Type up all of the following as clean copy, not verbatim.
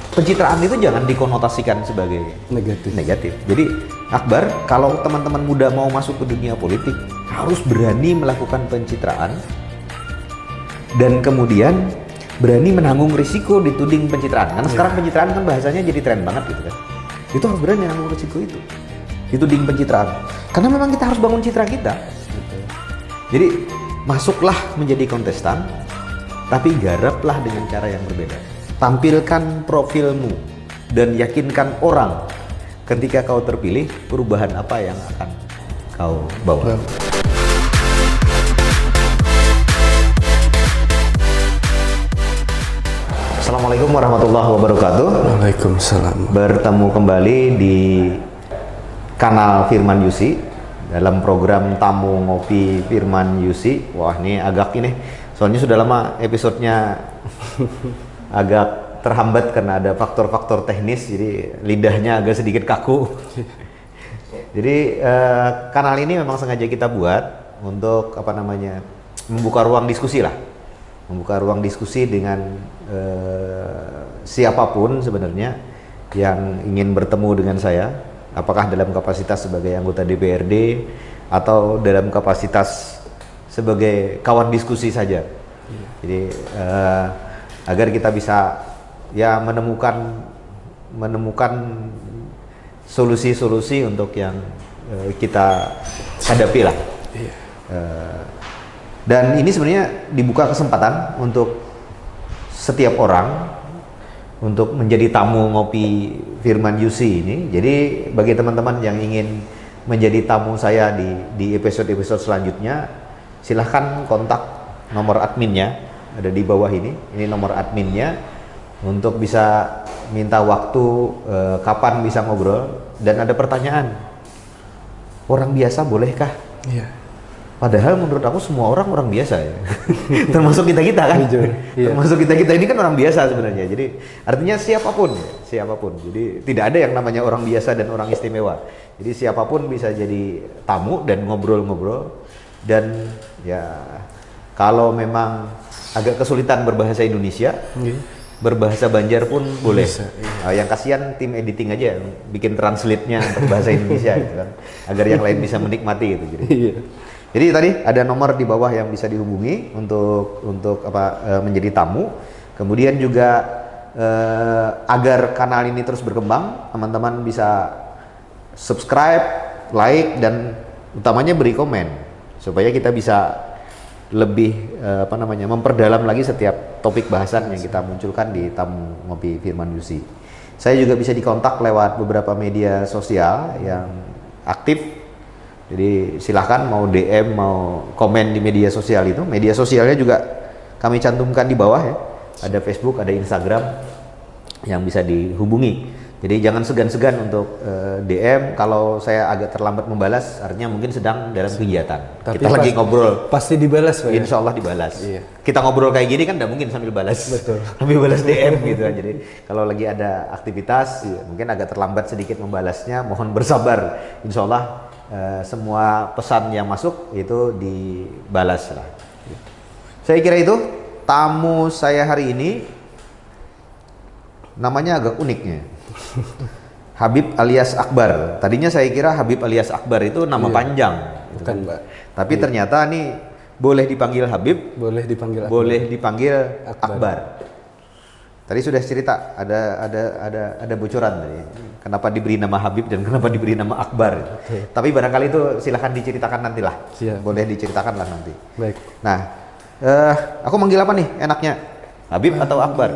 Pencitraan itu jangan dikonotasikan sebagai negatif. Jadi Akbar, kalau teman-teman muda mau masuk ke dunia politik, harus berani melakukan pencitraan dan kemudian berani menanggung risiko dituding pencitraan. Karena sekarang pencitraan kan bahasanya jadi tren banget gitu kan. Itu harus berani menanggung risiko itu. Dituding pencitraan. Karena memang kita harus bangun citra kita. Jadi masuklah menjadi kontestan, tapi garaplah dengan cara yang berbeda. Tampilkan profilmu dan yakinkan orang ketika kau terpilih perubahan apa yang akan kau bawa. Assalamualaikum warahmatullahi wabarakatuh. Waalaikumsalam. Bertemu kembali di kanal Firman Yusi dalam program Tamu Ngopi Firman Yusi. Wah, ini agak ini soalnya sudah lama episodenya agak terhambat karena ada faktor-faktor teknis, jadi lidahnya agak sedikit kaku. Jadi kanal ini memang sengaja kita buat untuk membuka ruang diskusi lah, membuka ruang diskusi dengan siapapun sebenarnya yang ingin bertemu dengan saya, apakah dalam kapasitas sebagai anggota DPRD atau dalam kapasitas sebagai kawan diskusi saja. Jadi agar kita bisa ya menemukan solusi-solusi untuk yang kita hadapi lah. Dan ini sebenarnya dibuka kesempatan untuk setiap orang untuk menjadi tamu ngopi Firman Yusi ini. Jadi bagi teman-teman yang ingin menjadi tamu saya di episode-episode selanjutnya, silahkan kontak nomor adminnya. Ada di bawah ini nomor adminnya untuk bisa minta waktu kapan bisa ngobrol, dan ada pertanyaan, orang biasa bolehkah? Iya. Padahal menurut aku semua orang biasa ya. Termasuk kita kan. Iya. Termasuk kita ini kan orang biasa sebenarnya. Jadi artinya siapapun. Jadi tidak ada yang namanya orang biasa dan orang istimewa. Jadi siapapun bisa jadi tamu dan ngobrol-ngobrol, dan ya kalau memang agak kesulitan berbahasa Indonesia, berbahasa Banjar pun boleh. Bisa, Yang kasihan tim editing aja yang bikin translate-nya untuk bahasa Indonesia gitu kan, agar yang lain bisa menikmati gitu. Jadi tadi ada nomor di bawah yang bisa dihubungi untuk menjadi tamu. Kemudian juga agar kanal ini terus berkembang, teman-teman bisa subscribe, like, dan utamanya beri komen supaya kita bisa lebih memperdalam lagi setiap topik bahasan yang kita munculkan di Tamu Ngopi Firman Yusi. Saya juga bisa dikontak lewat beberapa media sosial yang aktif. Jadi silahkan mau DM, mau komen di media sosial itu. Media sosialnya juga kami cantumkan di bawah ya. Ada Facebook, ada Instagram yang bisa dihubungi. Jadi jangan segan-segan untuk DM. Kalau saya agak terlambat membalas, artinya mungkin sedang dalam kegiatan. Tapi kita lagi ngobrol. Pasti dibalas, Pak. Insya Allah dibalas. Iya. Kita ngobrol kayak gini kan tidak mungkin sambil balas. Betul. Sambil balas DM gitu kan. Jadi kalau lagi ada aktivitas, mungkin agak terlambat sedikit membalasnya. Mohon bersabar. Insya Allah semua pesan yang masuk itu dibalas lah. Saya kira itu tamu saya hari ini namanya agak uniknya. Habib alias Akbar. Tadinya saya kira Habib alias Akbar itu nama panjang. Bukan, Mbak. Tapi ternyata nih boleh dipanggil Habib, boleh dipanggil Akbar. Tadi sudah cerita, ada bocoran tadi. Kenapa diberi nama Habib dan kenapa diberi nama Akbar. Tapi barangkali itu silahkan diceritakan nantilah. Siap. Boleh diceritakan lah nanti. Baik. Nah, aku manggil apa nih enaknya? Habib atau Akbar?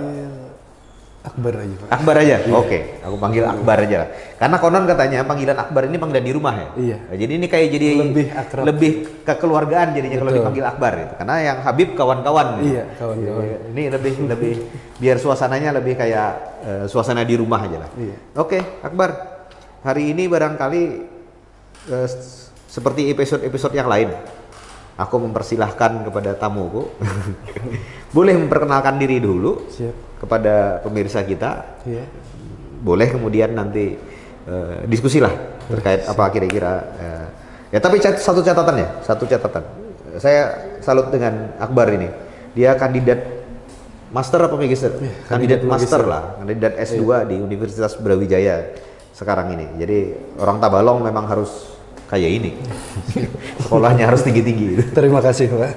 Akbar aja, Pak. Akbar aja? Iya. Oke, aku panggil Akbar aja. Karena konon katanya panggilan Akbar ini panggilan di rumah ya? Iya. Jadi ini kayak jadi lebih akrab, lebih kekeluargaan jadinya. Betul. Kalau dipanggil Akbar gitu. Karena yang Habib kawan-kawan gitu. Iya, kawan-kawan. Ini lebih biar suasananya lebih kayak suasana di rumah aja lah. Iya. Oke, Akbar. Hari ini barangkali seperti episode-episode yang lain, aku mempersilahkan kepada tamuku boleh memperkenalkan diri dulu. Siap. Kepada pemirsa kita. Iya. Boleh kemudian nanti diskusi lah terkait apa kira-kira ya, tapi satu catatan. Saya salut dengan Akbar ini. Dia kandidat master apa magister? Kandidat master lah, kandidat S2 di Universitas Brawijaya sekarang ini. Jadi orang Tabalong memang harus kayak ini. Sekolahnya harus tinggi-tinggi. Terima kasih Pak.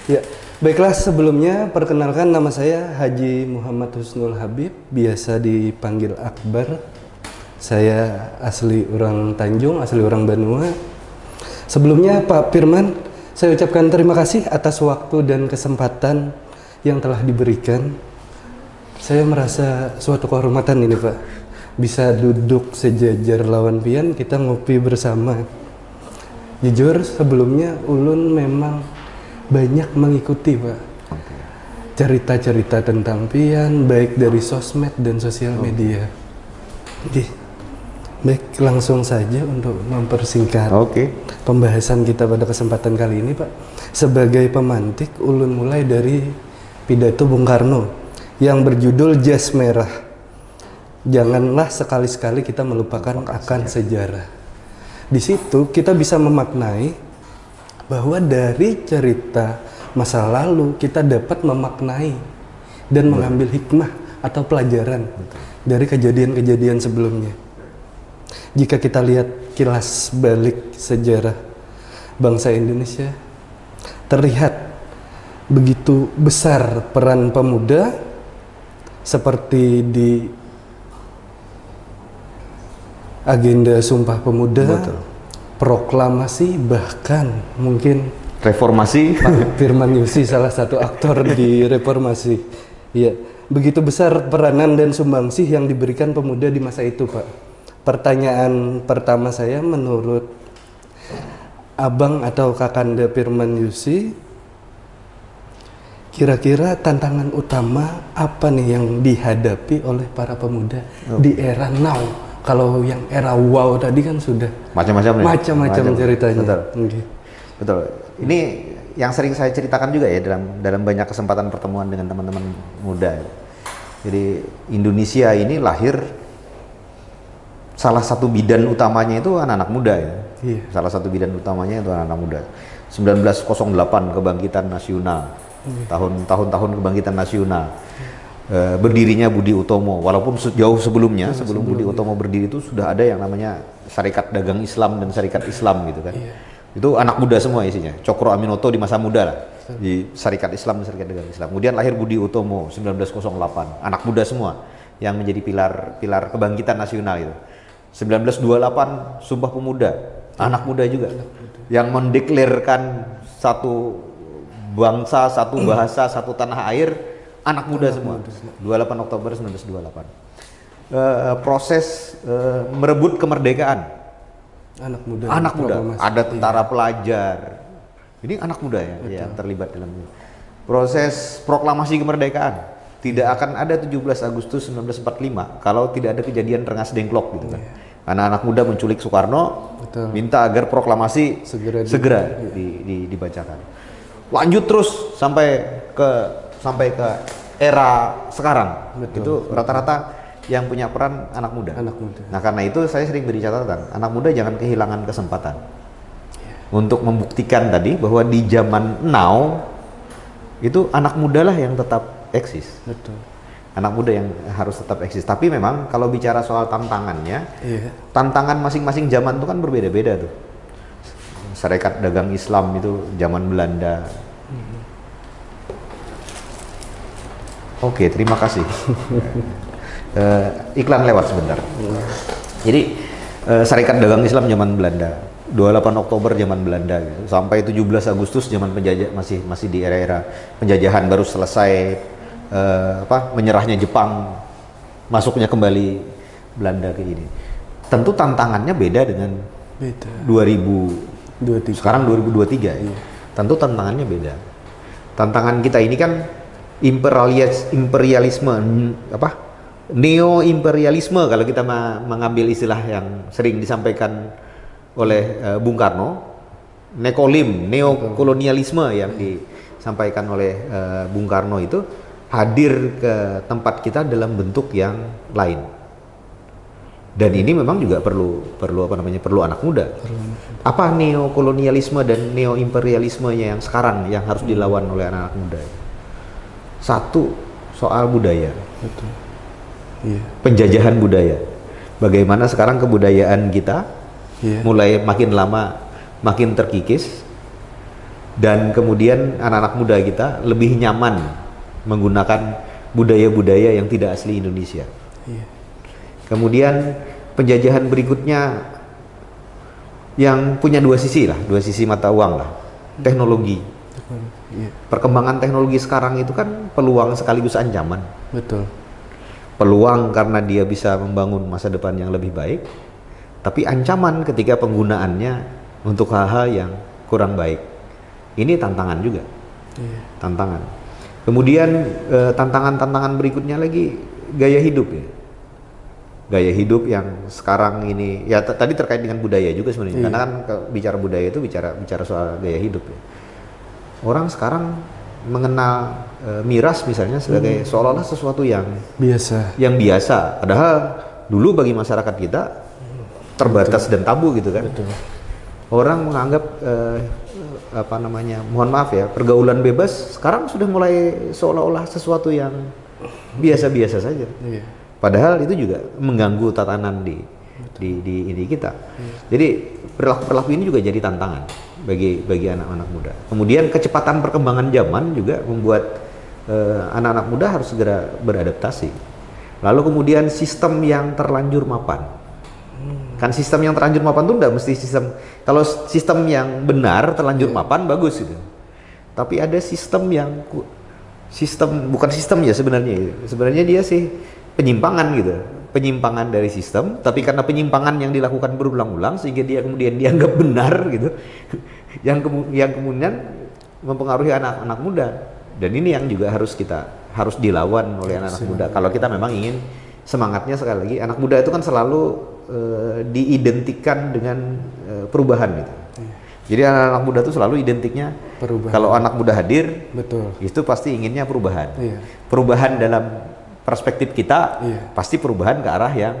Ya, baiklah sebelumnya perkenalkan nama saya Haji Muhammad Husnul Habib, biasa dipanggil Akbar. Saya asli orang Tanjung, asli orang Banua. Sebelumnya Pak Firman, saya ucapkan terima kasih atas waktu dan kesempatan yang telah diberikan. Saya merasa suatu kehormatan ini Pak, bisa duduk sejajar lawan pian, kita ngopi bersama. Jujur sebelumnya ulun memang banyak mengikuti Pak cerita-cerita tentang pian, baik dari sosmed dan sosial media. Oke. Baik, langsung saja untuk mempersingkat pembahasan kita pada kesempatan kali ini Pak. Sebagai pemantik, ulun mulai dari pidato Bung Karno yang berjudul Jas Merah. Janganlah sekali-sekali kita melupakan akan sejarah. Di situ kita bisa memaknai bahwa dari cerita masa lalu kita dapat memaknai dan mengambil hikmah atau pelajaran dari kejadian-kejadian sebelumnya. Jika kita lihat kilas balik sejarah bangsa Indonesia, terlihat begitu besar peran pemuda seperti di agenda Sumpah Pemuda, proklamasi, bahkan mungkin reformasi. Pak Firman Yusi salah satu aktor di reformasi. Ya, begitu besar peranan dan sumbangsih yang diberikan pemuda di masa itu, Pak. Pertanyaan pertama saya, menurut Abang atau Kakanda Firman Yusi, kira-kira tantangan utama apa nih yang dihadapi oleh para pemuda di era now? Kalau yang era wow tadi kan sudah macam-macam ceritanya. Betul. Betul. Ini yang sering saya ceritakan juga ya dalam banyak kesempatan pertemuan dengan teman-teman muda. Jadi Indonesia ini lahir, salah satu bidan utamanya itu anak-anak muda ya. Iya. Salah satu bidan utamanya itu anak-anak muda. 1908 kebangkitan nasional. Tahun-tahun kebangkitan nasional. Berdirinya Budi Utomo, walaupun jauh sebelum Budi Utomo berdiri itu sudah ada yang namanya Syarikat Dagang Islam dan Syarikat Islam gitu kan. Iya. Itu anak muda semua isinya. Cokro Aminoto di masa muda lah, di Syarikat Islam dan Syarikat Dagang Islam. Kemudian lahir Budi Utomo 1908, anak muda semua yang menjadi pilar kebangkitan nasional itu. 1928 Sumpah Pemuda, anak muda juga, yang mendeklarasikan satu bangsa, satu bahasa, satu tanah air. Anak muda semua. 28 Oktober 1928. Proses merebut kemerdekaan. Anak muda. Ada tentara pelajar. Ini anak muda ya yang terlibat dalam ini. Proses proklamasi kemerdekaan. Tidak akan ada 17 Agustus 1945 kalau tidak ada kejadian Rengas Dengklok gitu kan. Anak-anak muda menculik Soekarno, minta agar proklamasi segera dibacakan. Lanjut terus sampai ke era sekarang. Itu rata-rata yang punya peran anak muda. Nah, karena itu saya sering beri catatan, anak muda jangan kehilangan kesempatan untuk membuktikan tadi bahwa di zaman now itu anak muda lah yang tetap eksis. Anak muda yang harus tetap eksis. Tapi memang kalau bicara soal tantangannya, tantangan masing-masing zaman itu kan berbeda-beda tuh. Syarikat Dagang Islam itu zaman Belanda. Oke, terima kasih. Iklan lewat sebentar. Jadi Syarikat Dagang Islam zaman Belanda, 28 Oktober zaman Belanda gitu. Sampai 17 Agustus zaman penjajah, masih di era-era penjajahan, baru selesai menyerahnya Jepang, masuknya kembali Belanda ke ini. Tentu tantangannya beda dengan 2023. Sekarang 2023 ya. Tentu tantangannya beda. Tantangan kita ini kan imperialisme, neo-imperialisme kalau kita mengambil istilah yang sering disampaikan oleh Bung Karno, neokolonialisme yang disampaikan oleh Bung Karno itu hadir ke tempat kita dalam bentuk yang lain. Dan ini memang juga perlu anak muda. Apa neokolonialisme dan neoimperialismenya yang sekarang yang harus dilawan oleh anak-anak muda? Satu, soal budaya. Betul. Iya. Penjajahan budaya. Bagaimana sekarang kebudayaan kita mulai makin lama makin terkikis, dan kemudian anak-anak muda kita lebih nyaman menggunakan budaya-budaya yang tidak asli Indonesia. Iya. Kemudian penjajahan berikutnya yang punya dua sisi mata uang lah, teknologi. Iya. Perkembangan teknologi sekarang itu kan peluang sekaligus ancaman. Betul. Peluang karena dia bisa membangun masa depan yang lebih baik, tapi ancaman ketika penggunaannya untuk hal-hal yang kurang baik. Ini tantangan juga. Iya. Tantangan. Kemudian tantangan-tantangan berikutnya lagi gaya hidup ya. Gaya hidup yang sekarang ini ya tadi terkait dengan budaya juga sebenarnya. Karena kan bicara budaya itu bicara soal gaya hidup ya. Orang sekarang mengenal miras misalnya sebagai seolah-olah sesuatu yang biasa. Padahal dulu bagi masyarakat kita terbatas dan tabu gitu kan. Betul. Orang menganggap mohon maaf ya, pergaulan bebas sekarang sudah mulai seolah-olah sesuatu yang biasa-biasa saja. Iya. Padahal itu juga mengganggu tatanan di ini kita. Jadi perilaku ini juga jadi tantangan bagi anak-anak muda. Kemudian kecepatan perkembangan zaman juga membuat anak-anak muda harus segera beradaptasi. Lalu kemudian sistem yang terlanjur mapan. Kan sistem yang terlanjur mapan itu enggak mesti kalau sistem yang benar terlanjur mapan bagus gitu. Tapi ada bukan sistem ya sebenarnya dia sih penyimpangan gitu. Penyimpangan dari sistem, tapi karena penyimpangan yang dilakukan berulang-ulang sehingga dia kemudian dianggap benar gitu. yang kemudian mempengaruhi anak-anak muda. Dan ini yang juga harus dilawan oleh anak-anak muda. Kalau kita memang ingin semangatnya sekali lagi, anak muda itu kan selalu diidentikan dengan perubahan gitu. Jadi anak-anak muda itu selalu identiknya perubahan. Kalau anak muda hadir, betul. Itu pasti inginnya perubahan. Iya. Perubahan dalam perspektif kita pasti perubahan ke arah yang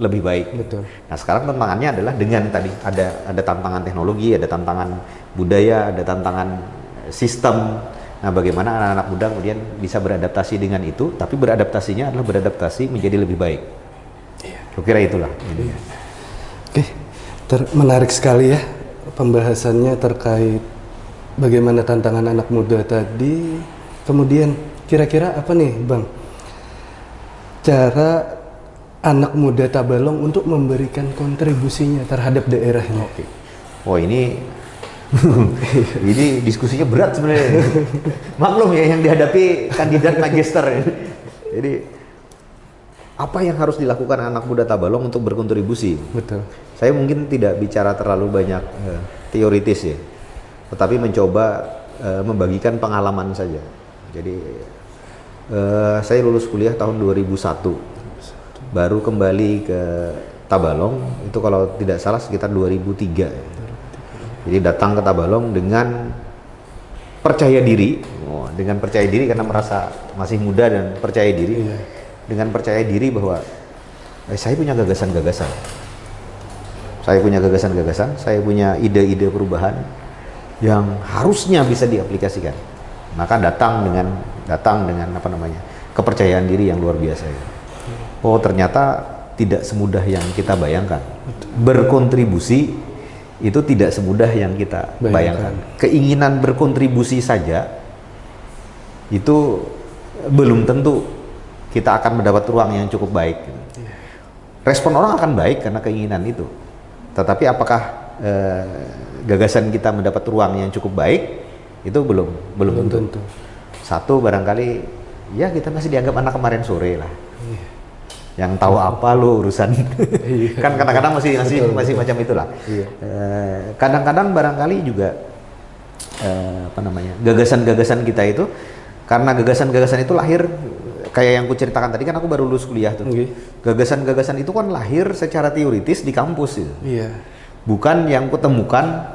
lebih baik. Betul. Nah sekarang tantangannya adalah dengan tadi ada tantangan teknologi, ada tantangan budaya, ada tantangan sistem. Nah bagaimana anak-anak muda kemudian bisa beradaptasi dengan itu, tapi beradaptasinya adalah beradaptasi menjadi lebih baik. Kira-kira itulah. Iya. Oke, menarik sekali ya pembahasannya terkait bagaimana tantangan anak muda tadi. Kemudian kira-kira apa nih Bang, cara anak muda Tabalong untuk memberikan kontribusinya terhadap daerahnya? Oke. Oh ini ini diskusinya berat sebenarnya. Maklum ya yang dihadapi kandidat magister. Jadi apa yang harus dilakukan anak muda Tabalong untuk berkontribusi? Betul. Saya mungkin tidak bicara terlalu banyak teoritis ya, tetapi mencoba membagikan pengalaman saja. Jadi saya lulus kuliah tahun 2001, baru kembali ke Tabalong itu kalau tidak salah sekitar 2003. Jadi datang ke Tabalong dengan percaya diri, karena merasa masih muda dan percaya diri. Dengan percaya diri bahwa saya punya gagasan-gagasan, saya punya ide-ide perubahan yang harusnya bisa diaplikasikan. Maka datang dengan kepercayaan diri yang luar biasa. Oh ternyata tidak semudah yang kita bayangkan. Berkontribusi itu tidak semudah yang kita bayangkan. Keinginan berkontribusi saja itu belum tentu kita akan mendapat ruang yang cukup baik. Respon orang akan baik karena keinginan itu. Tetapi apakah gagasan kita mendapat ruang yang cukup baik? Itu belum tentu. Satu barangkali ya kita masih dianggap anak kemarin sore lah. Yang tahu apa lo urusan. Kan kadang-kadang masih macam itulah. Kadang-kadang barangkali juga gagasan-gagasan kita itu, karena gagasan-gagasan itu lahir kayak yang ku ceritakan tadi, kan aku baru lulus kuliah tuh. Gagasan-gagasan itu kan lahir secara teoritis di kampus gitu. Bukan yang kutemukan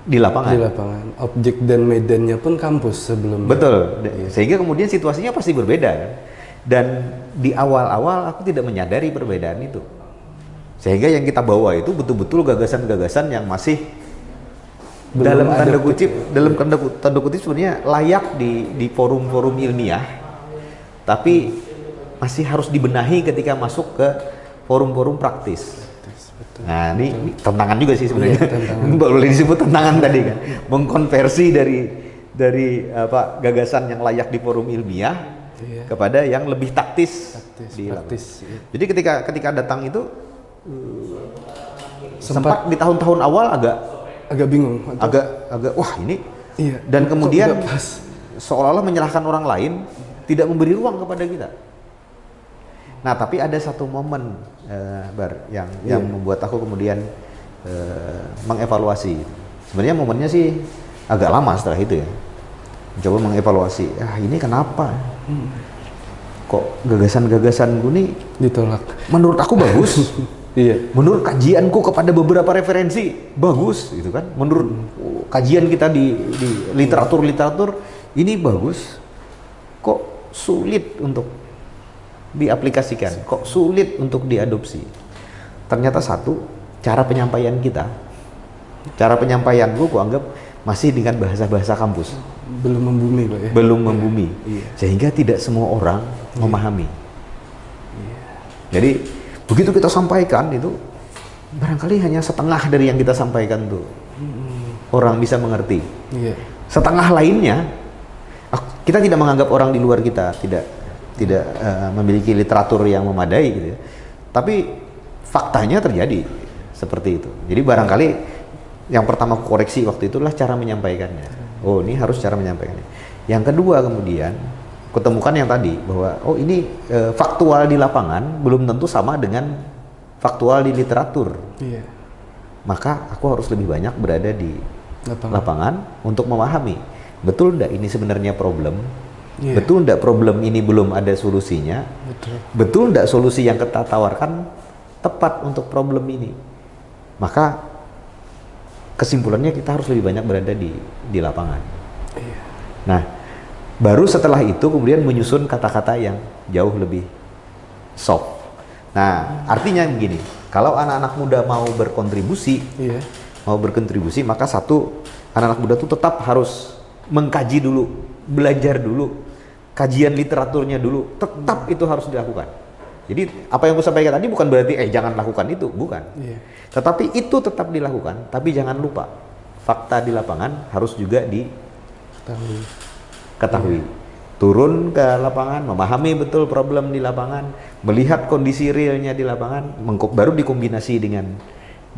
di lapangan. Objek dan medannya pun kampus sebelumnya. Betul. Sehingga kemudian situasinya pasti berbeda kan. Dan di awal-awal aku tidak menyadari perbedaan itu. Sehingga yang kita bawa itu betul-betul gagasan-gagasan yang masih dalam tanda kutip sebenarnya layak di forum-forum ilmiah tapi masih harus dibenahi ketika masuk ke forum-forum praktis. Betul. Nah, ini tantangan juga sih sebenarnya. Iya, Boleh disebut tantangan tadi kan. Mengkonversi dari gagasan yang layak di forum ilmiah kepada yang lebih taktis. Praktis. Iya. Jadi ketika datang itu sempat di tahun-tahun awal agak bingung. Agak wah ini. Iya. Dan kemudian seolah-olah menyalahkan orang lain, tidak memberi ruang kepada kita. Nah, tapi ada satu momen yang membuat aku kemudian mengevaluasi. Sebenarnya momennya sih agak lama setelah itu ya. Coba mengevaluasi. Ini kenapa? Kok gagasan-gagasan gue nih ditolak? Menurut aku bagus. Iya. Menurut kajianku kepada beberapa referensi bagus, gitu kan? Menurut kajian kita di literatur ini bagus. Kok sulit untuk diaplikasikan? Kok sulit untuk diadopsi? Ternyata satu, cara penyampaian kita. Cara penyampaianku anggap masih dengan bahasa-bahasa kampus. Belum membumi, Pak ya. Belum membumi. Iya. Sehingga tidak semua orang memahami. Jadi begitu kita sampaikan itu barangkali hanya setengah dari yang kita sampaikan tuh orang bisa mengerti. Iya. Setengah lainnya kita tidak menganggap orang di luar kita tidak memiliki literatur yang memadai gitu ya. Tapi faktanya terjadi seperti itu. Jadi barangkali yang pertama koreksi waktu itulah cara menyampaikannya. Oh, ini harus cara menyampaikannya. Yang kedua kemudian kutemukan yang tadi bahwa ini faktual di lapangan belum tentu sama dengan faktual di literatur. Iya. Maka aku harus lebih banyak berada di lapangan untuk memahami betul enggak ini sebenarnya problem. Iya. Betul enggak problem ini belum ada solusinya. Betul enggak solusi yang kita tawarkan tepat untuk problem ini. Maka kesimpulannya kita harus lebih banyak berada di lapangan. Iya. Nah, baru setelah itu kemudian menyusun kata-kata yang jauh lebih soft. Nah, artinya begini, kalau anak-anak muda mau berkontribusi, maka satu, anak-anak muda itu tetap harus mengkaji dulu, belajar dulu, kajian literaturnya dulu, tetap itu harus dilakukan. Jadi apa yang aku sampaikan tadi bukan berarti jangan lakukan itu, bukan. Tetapi itu tetap dilakukan, tapi jangan lupa fakta di lapangan harus juga diketahui. Turun ke lapangan, memahami betul problem di lapangan, melihat kondisi realnya di lapangan, baru dikombinasi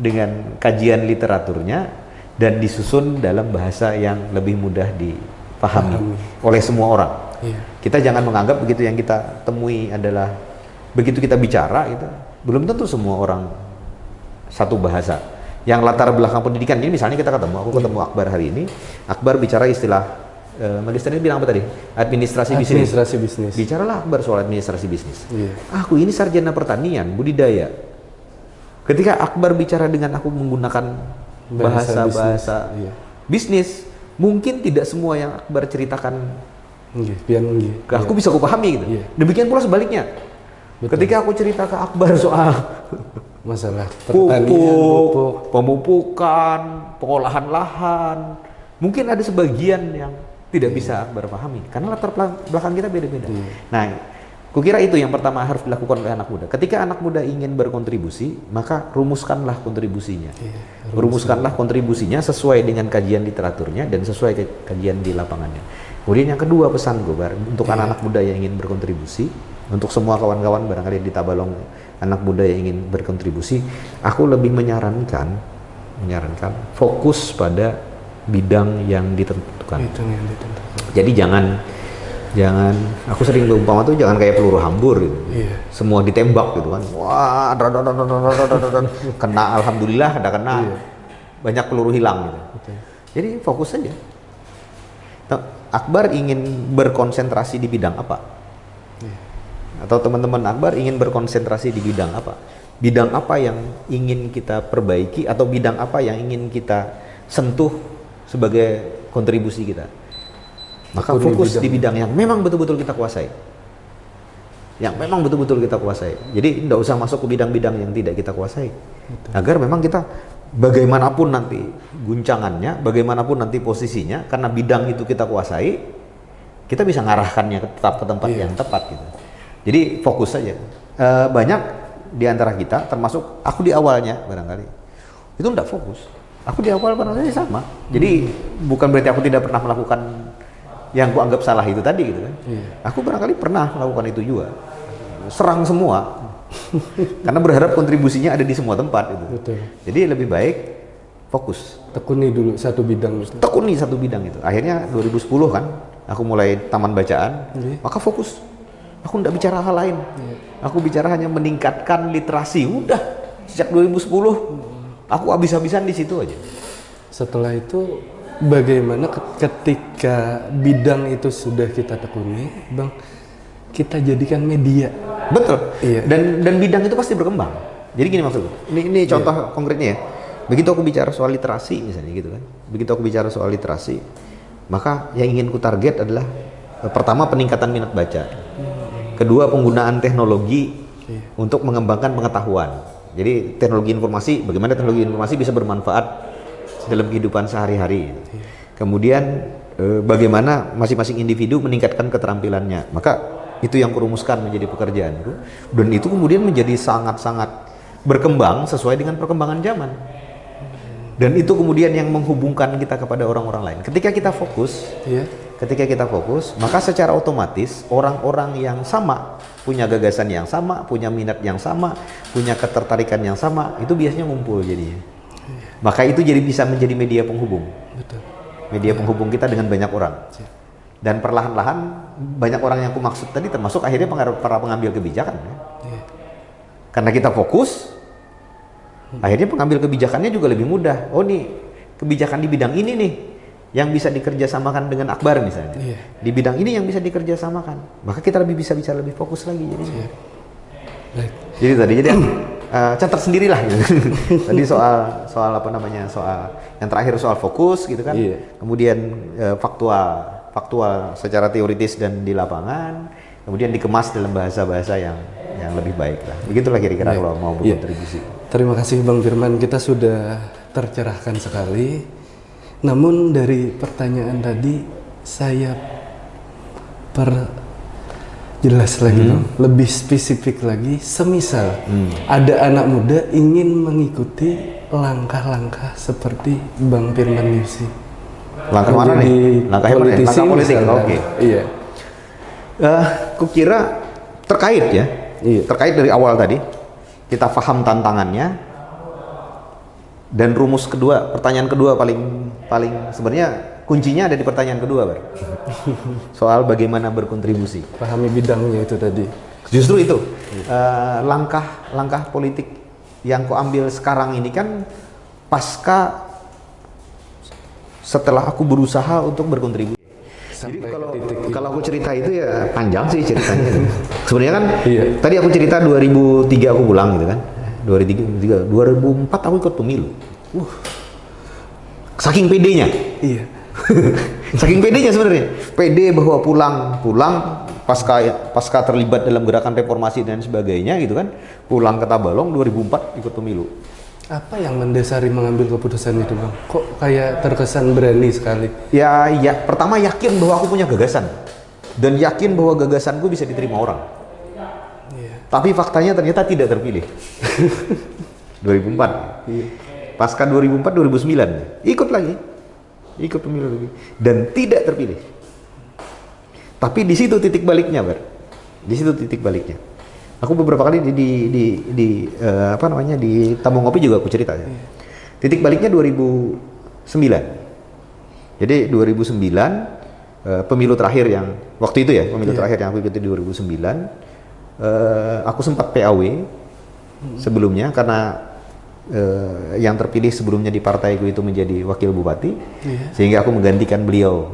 dengan kajian literaturnya dan disusun dalam bahasa yang lebih mudah dipahami oleh semua orang. Kita jangan menganggap begitu yang kita temui adalah begitu kita bicara itu belum tentu semua orang satu bahasa. Yang latar belakang pendidikan ini misalnya kita aku ketemu Akbar hari ini, Akbar bicara istilah magister ini bilang apa tadi? Administrasi bisnis. Bicaralah Akbar soal administrasi bisnis. Aku ini sarjana pertanian, budidaya. Ketika Akbar bicara dengan aku menggunakan bahasa bisnis, mungkin tidak semua yang Akbar ceritakan aku bisa kupahami gitu. Demikian pula sebaliknya. Ketika aku cerita ke Akbar soal masalah pupuk, pemupukan, pengolahan lahan, mungkin ada sebagian yang tidak bisa Akbar pahami karena latar belakang kita beda-beda. Nah, kukira itu yang pertama harus dilakukan oleh anak muda. Ketika anak muda ingin berkontribusi, maka rumuskanlah kontribusinya. Rumuskanlah kontribusinya sesuai dengan kajian literaturnya dan sesuai kajian di lapangannya. Kemudian yang kedua pesan gue untuk anak-anak muda yang ingin berkontribusi, untuk semua kawan-kawan barangkali di Tabalong anak muda yang ingin berkontribusi, aku lebih menyarankan fokus pada bidang yang ditentukan. Jadi jangan aku sering berumpama tuh jangan kayak peluru hambur gitu. Semua ditembak gitu kan. Wah, kena alhamdulillah ada kena. Banyak peluru hilang gitu. Jadi fokus saja. Akbar ingin berkonsentrasi di bidang apa? Atau teman-teman Akbar ingin berkonsentrasi di bidang apa? Bidang apa yang ingin kita perbaiki atau bidang apa yang ingin kita sentuh sebagai kontribusi kita? Maka fokus di bidang yang memang betul-betul kita kuasai. Jadi tidak usah masuk ke bidang-bidang yang tidak kita kuasai. Agar memang kita bagaimanapun nanti guncangannya, bagaimanapun nanti posisinya, karena bidang itu kita kuasai, kita bisa ngarahkannya tetap ke tempat yang tepat gitu. Jadi fokus saja. Banyak di antara kita, termasuk aku di awalnya barangkali, itu enggak fokus. Aku di awal barangkali sama. Jadi bukan berarti aku tidak pernah melakukan yang aku anggap salah itu tadi gitu kan. Aku barangkali pernah melakukan itu juga. Serang semua. Karena berharap kontribusinya ada di semua tempat gitu. Betul. Jadi lebih baik fokus. Tekuni dulu satu bidang. Tekuni satu bidang itu. Akhirnya 2010 kan, aku mulai taman bacaan, maka fokus. Aku nggak bicara hal lain. Aku bicara hanya meningkatkan literasi. Udah sejak 2010, aku habis-habisan di situ aja. Setelah itu, bagaimana ketika bidang itu sudah kita tekuni, Bang, kita jadikan media. Betul. Iya. Dan bidang itu pasti berkembang. Jadi gini maksudku. Ini contoh konkretnya ya. Begitu aku bicara soal literasi misalnya gitu kan. Begitu aku bicara soal literasi, maka yang ingin ku target adalah pertama peningkatan minat baca. Kedua penggunaan teknologi untuk mengembangkan pengetahuan. Jadi teknologi informasi, bagaimana teknologi informasi bisa bermanfaat dalam kehidupan sehari-hari. Kemudian bagaimana masing-masing individu meningkatkan keterampilannya. Maka itu yang kurumuskan menjadi pekerjaanku. Dan itu kemudian menjadi sangat-sangat berkembang sesuai dengan perkembangan zaman. Dan itu kemudian yang menghubungkan kita kepada orang-orang lain. Ketika kita fokus, maka secara otomatis orang-orang yang sama, punya gagasan yang sama, punya minat yang sama, punya ketertarikan yang sama, itu biasanya ngumpul jadinya. Maka itu jadi bisa menjadi media penghubung. Betul. Media penghubung kita dengan banyak orang. Dan perlahan-lahan banyak orang yang aku maksud tadi termasuk akhirnya para pengambil kebijakan. Karena kita fokus, akhirnya pengambil kebijakannya juga lebih mudah. Oh nih, kebijakan di bidang ini nih yang bisa dikerjasamakan dengan Akbar misalnya. Di bidang ini yang bisa dikerjasamakan. Maka kita bisa lebih fokus lagi jadinya. Jadi catat sendirilah gitu. Tadi soal apa namanya? Soal yang terakhir soal fokus gitu kan. Kemudian faktual secara teoritis dan di lapangan, kemudian dikemas dalam bahasa-bahasa yang lebih baik lah. Begitulah kira-kira kalau mau berkontribusi. Terima kasih Bang Firman, kita sudah tercerahkan sekali. Namun dari pertanyaan tadi saya perjelas lagi Bang, lebih spesifik lagi. Semisal ada anak muda ingin mengikuti langkah-langkah seperti Bang Firman Yussi. Langkah mana nih? Langkah politik. Oke. Iya. Kukira terkait ya. Terkait dari awal tadi kita paham tantangannya dan rumus kedua, pertanyaan kedua paling sebenarnya kuncinya ada di pertanyaan kedua, Bar. Soal bagaimana berkontribusi. Pahami bidangnya itu tadi. Justru itu langkah politik yang kau ambil sekarang ini kan pasca setelah aku berusaha untuk berkontribusi. Jadi kalau aku cerita itu ya panjang sih ceritanya. Sebenarnya kan tadi aku cerita 2003 aku pulang gitu kan. 2004 aku ikut pemilu. Saking pedenya. Iya. Saking pedenya sebenarnya. Pede bahwa pulang pasca terlibat dalam gerakan reformasi dan sebagainya gitu kan. Pulang ke Tabalong 2004 ikut pemilu. Apa yang mendasari mengambil keputusan itu, Bang? Kok kayak terkesan berani sekali? Ya, pertama yakin bahwa aku punya gagasan. Dan yakin bahwa gagasanku bisa diterima orang. Tapi faktanya ternyata tidak terpilih. 2004. Pasca 2004, 2009. Ikut pemilu lagi. Dan tidak terpilih. Tapi di situ titik baliknya, Bar. Di situ titik baliknya. Aku beberapa kali di Tabung Ngopi juga aku cerita ya. Titik baliknya 2009. Jadi 2009 pemilu terakhir yang waktu itu ya, terakhir yang aku ikuti 2009. Aku sempat PAW sebelumnya karena yang terpilih sebelumnya di partaiku itu menjadi wakil bupati, sehingga aku menggantikan beliau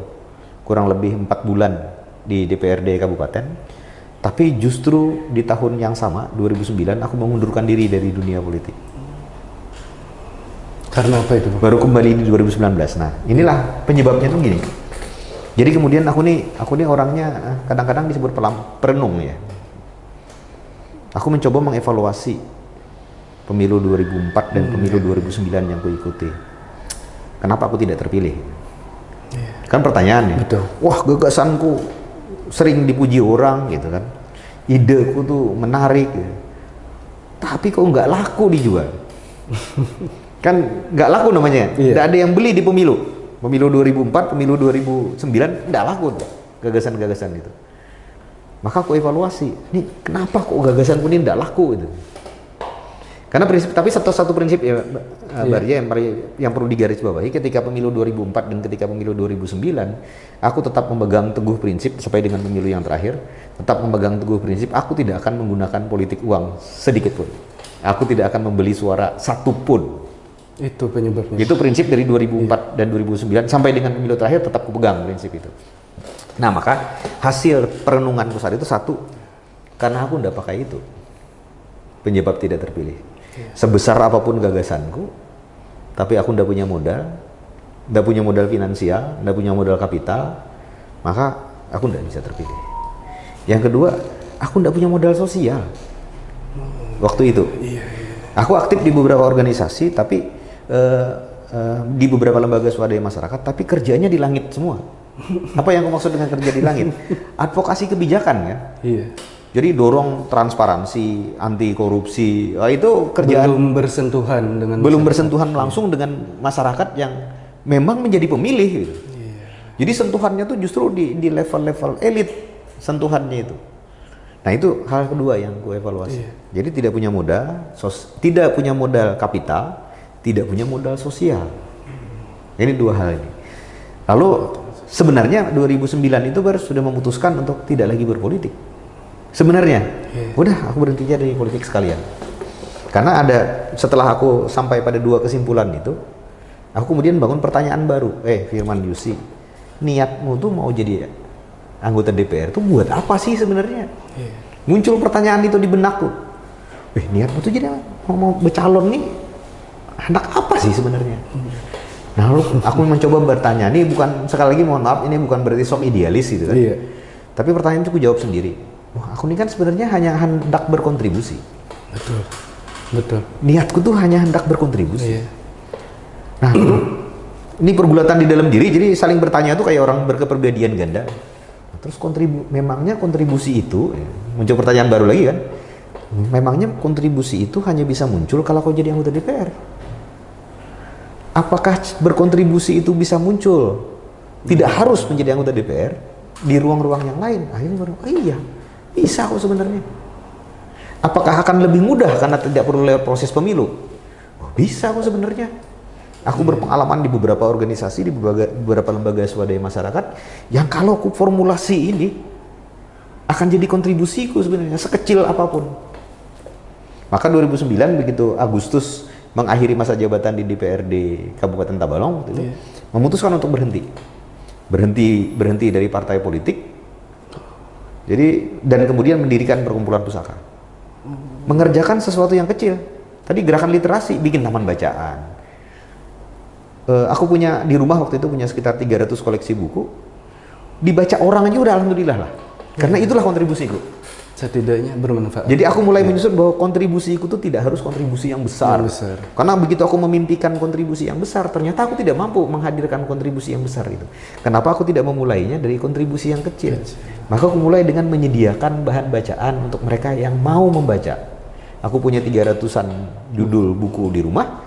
kurang lebih 4 bulan di DPRD kabupaten. Tapi justru di tahun yang sama, 2009, aku mengundurkan diri dari dunia politik. Karena apa itu? Baru kembali di 2019. Nah, inilah penyebabnya tuh gini. Jadi kemudian aku nih orangnya kadang-kadang disebut perenung ya. Aku mencoba mengevaluasi pemilu 2004 dan pemilu 2009 yang kuikuti. Kenapa aku tidak terpilih? Kan pertanyaannya. Betul. Wah, gagasanku sering dipuji orang gitu kan. Ideku tuh menarik gitu. Tapi kok nggak laku dijual. Kan nggak laku namanya. Nggak ada yang beli di pemilu. Pemilu 2004, pemilu 2009 nggak laku tuh gagasan-gagasan itu. Maka aku evaluasi, nih kenapa kok gagasanku ini nggak laku gitu. Karena prinsip, tapi satu prinsip ya Barja yang perlu digarisbawahi ketika pemilu 2004 dan ketika pemilu 2009, aku tetap memegang teguh prinsip sampai dengan pemilu yang terakhir, tetap memegang teguh prinsip aku tidak akan menggunakan politik uang sedikit pun. Aku tidak akan membeli suara satu pun. Itu penyebabnya. Itu prinsip dari 2004 dan 2009 sampai dengan pemilu terakhir tetap aku pegang prinsip itu. Nah, maka hasil perenunganku saat itu satu, karena aku nggak pakai itu. Penyebab tidak terpilih. Sebesar apapun gagasanku, tapi aku nggak punya modal finansial, nggak punya modal kapital, maka aku nggak bisa terpilih. Yang kedua, aku nggak punya modal sosial. Waktu itu, aku aktif di beberapa organisasi, tapi di beberapa lembaga swadaya masyarakat, tapi kerjanya di langit semua. Apa yang aku maksud dengan kerja di langit? Advokasi kebijakan kan? Iya. Jadi dorong transparansi, anti korupsi, itu kerjaan belum bersentuhan langsung dengan masyarakat yang memang menjadi pemilih gitu. Jadi sentuhannya tuh justru di level-level elit sentuhannya itu. Nah, itu hal kedua yang gue evaluasi. Jadi tidak punya modal kapital, tidak punya modal sosial. Ini dua hal ini. Lalu sebenarnya 2009 itu baru sudah memutuskan untuk tidak lagi berpolitik. Sebenarnya, udah aku berhenti dari politik sekalian. Karena setelah aku sampai pada dua kesimpulan itu, aku kemudian bangun pertanyaan baru. Firman Yusi, niatmu tuh mau jadi anggota DPR tuh buat apa sih sebenarnya? Muncul pertanyaan itu di benakku. Niatmu tuh jadi mau bercalon nih, anak apa sih sebenarnya? Nah, lalu aku mencoba bertanya, ini bukan, sekali lagi mohon maaf, ini bukan berarti sok idealis gitu kan. Tapi pertanyaan itu aku jawab sendiri. Aku ini kan sebenarnya hanya hendak berkontribusi. Betul. Niatku tuh hanya hendak berkontribusi. Nah, ini pergulatan di dalam diri, jadi saling bertanya tuh kayak orang berkepribadian ganda. Terus memangnya kontribusi itu, muncul pertanyaan baru lagi kan? Memangnya kontribusi itu hanya bisa muncul kalau kau jadi anggota DPR? Apakah berkontribusi itu bisa muncul? Tidak harus menjadi anggota DPR di ruang-ruang yang lain. Akhirnya baru, iya. Bisa kok sebenarnya. Apakah akan lebih mudah karena tidak perlu lewat proses pemilu? Bisa kok sebenarnya. Aku berpengalaman di beberapa organisasi, di beberapa lembaga swadaya masyarakat, yang kalau aku formulasi ini akan jadi kontribusiku sebenarnya sekecil apapun. Maka 2009 begitu Agustus mengakhiri masa jabatan di DPRD Kabupaten Tabalong itu, memutuskan untuk berhenti dari partai politik. Jadi, dan kemudian mendirikan perkumpulan pusaka. Mengerjakan sesuatu yang kecil. Tadi gerakan literasi, bikin taman bacaan. Aku punya di rumah waktu itu punya sekitar 300 koleksi buku. Dibaca orang aja udah alhamdulillah lah. Karena itulah kontribusiku. Setidaknya bermanfaat. Jadi aku mulai menyusun bahwa kontribusiku itu tidak harus kontribusi yang besar. Karena begitu aku memimpikan kontribusi yang besar, ternyata aku tidak mampu menghadirkan kontribusi yang besar itu. Kenapa aku tidak memulainya dari kontribusi yang kecil? Maka aku mulai dengan menyediakan bahan bacaan untuk mereka yang mau membaca. Aku punya 300-an judul buku di rumah.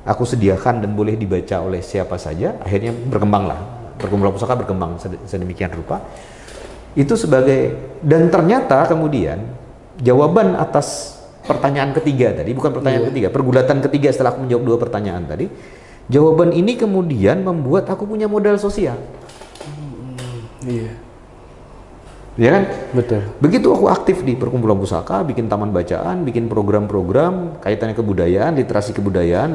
Aku sediakan dan boleh dibaca oleh siapa saja. Akhirnya berkembanglah. Perkumpulan pusaka berkembang sedemikian rupa. Itu sebagai, dan ternyata kemudian jawaban atas pertanyaan ketiga tadi, bukan pertanyaan ketiga, pergulatan ketiga setelah aku menjawab dua pertanyaan tadi, jawaban ini kemudian membuat aku punya modal sosial. Ya kan? Betul. Begitu aku aktif di perkumpulan pusaka, bikin taman bacaan, bikin program-program kaitannya kebudayaan,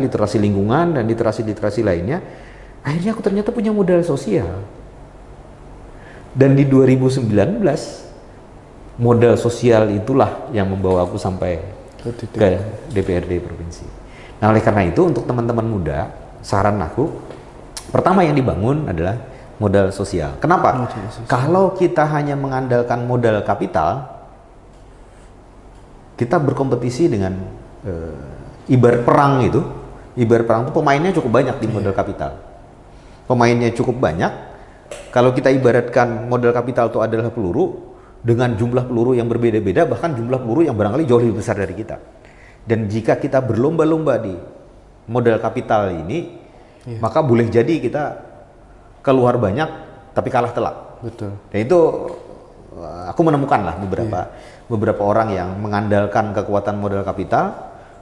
literasi lingkungan, dan literasi lainnya, akhirnya aku ternyata punya modal sosial. Dan di 2019, modal sosial itulah yang membawa aku sampai ke DPRD provinsi. Nah, oleh karena itu untuk teman-teman muda, saran aku, pertama yang dibangun adalah modal sosial. Kenapa? Kalau kita hanya mengandalkan modal kapital, kita berkompetisi dengan ibarat perang itu pemainnya cukup banyak di modal kapital. Pemainnya cukup banyak, kalau kita ibaratkan modal kapital itu adalah peluru, dengan jumlah peluru yang berbeda-beda, bahkan jumlah peluru yang barangkali jauh lebih besar dari kita. Dan jika kita berlomba-lomba di modal kapital ini, maka boleh jadi kita keluar banyak, tapi kalah telak. Betul. Dan itu aku menemukan lah beberapa orang yang mengandalkan kekuatan modal kapital,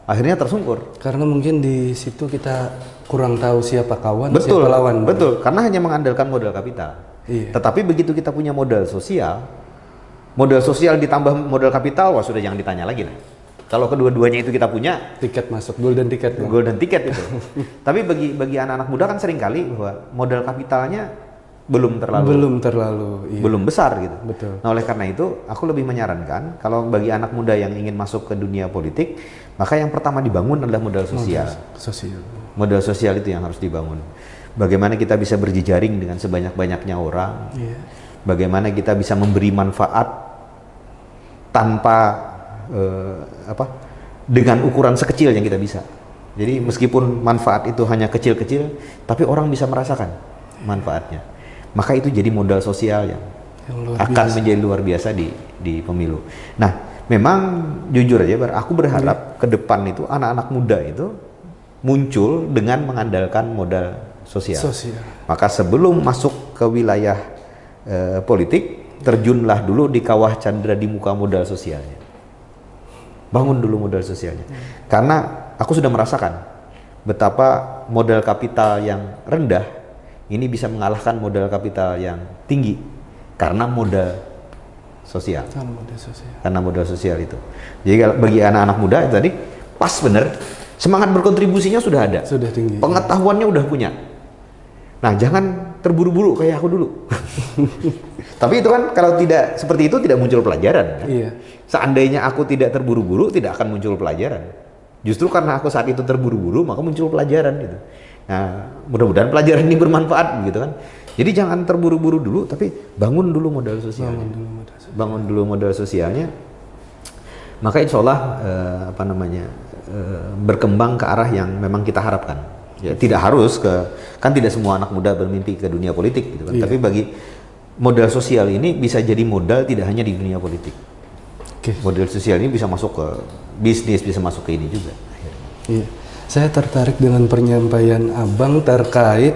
akhirnya tersungkur. Karena mungkin di situ kita kurang tahu siapa kawan, Betul, siapa lawan. betul. Karena hanya mengandalkan modal kapital. Tetapi begitu kita punya modal sosial ditambah modal kapital, wah sudah jangan ditanya lagi lah. Kalau kedua-duanya itu kita punya, tiket masuk, golden ticket. Golden ticket itu. Tapi bagi anak-anak muda kan seringkali bahwa modal kapitalnya belum terlalu belum besar gitu. Betul. Nah, oleh karena itu aku lebih menyarankan kalau bagi anak muda yang ingin masuk ke dunia politik, maka yang pertama dibangun adalah modal sosial. Modal sosial itu yang harus dibangun. Bagaimana kita bisa berjejaring dengan sebanyak-banyaknya orang. Bagaimana kita bisa memberi manfaat tanpa dengan ukuran sekecil yang kita bisa. Jadi meskipun manfaat itu hanya kecil-kecil, tapi orang bisa merasakan manfaatnya. Maka itu jadi modal sosial yang akan menjadi luar biasa di pemilu. Nah, memang jujur aja, aku berharap ke depan itu anak-anak muda itu muncul dengan mengandalkan modal sosial. Maka sebelum masuk ke wilayah politik, terjunlah dulu di kawah Chandra di muka modal sosialnya. Bangun dulu modal sosialnya. Karena aku sudah merasakan betapa modal kapital yang rendah ini bisa mengalahkan modal kapital yang tinggi karena modal sosial. Karena modal sosial itu. Jadi bagi anak-anak muda itu tadi pas bener, semangat berkontribusinya sudah ada. Sudah tinggi. Pengetahuannya udah punya. Nah, jangan terburu-buru kayak aku dulu. Tapi itu kan kalau tidak seperti itu tidak muncul pelajaran kan? Seandainya aku tidak terburu-buru tidak akan muncul pelajaran. Justru karena aku saat itu terburu-buru maka muncul pelajaran gitu. Nah, mudah-mudahan pelajaran ini bermanfaat gitu kan. Jadi jangan terburu-buru dulu, tapi bangun dulu modal sosialnya. Bangun dulu modal sosialnya. Maka insya Allah berkembang ke arah yang memang kita harapkan. Ya, tidak harus kan tidak semua anak muda bermimpi ke dunia politik gitu kan. Tapi bagi modal sosial ini bisa jadi modal tidak hanya di dunia politik. Modal sosial ini bisa masuk ke bisnis, bisa masuk ke ini juga. Saya tertarik dengan penyampaian Abang terkait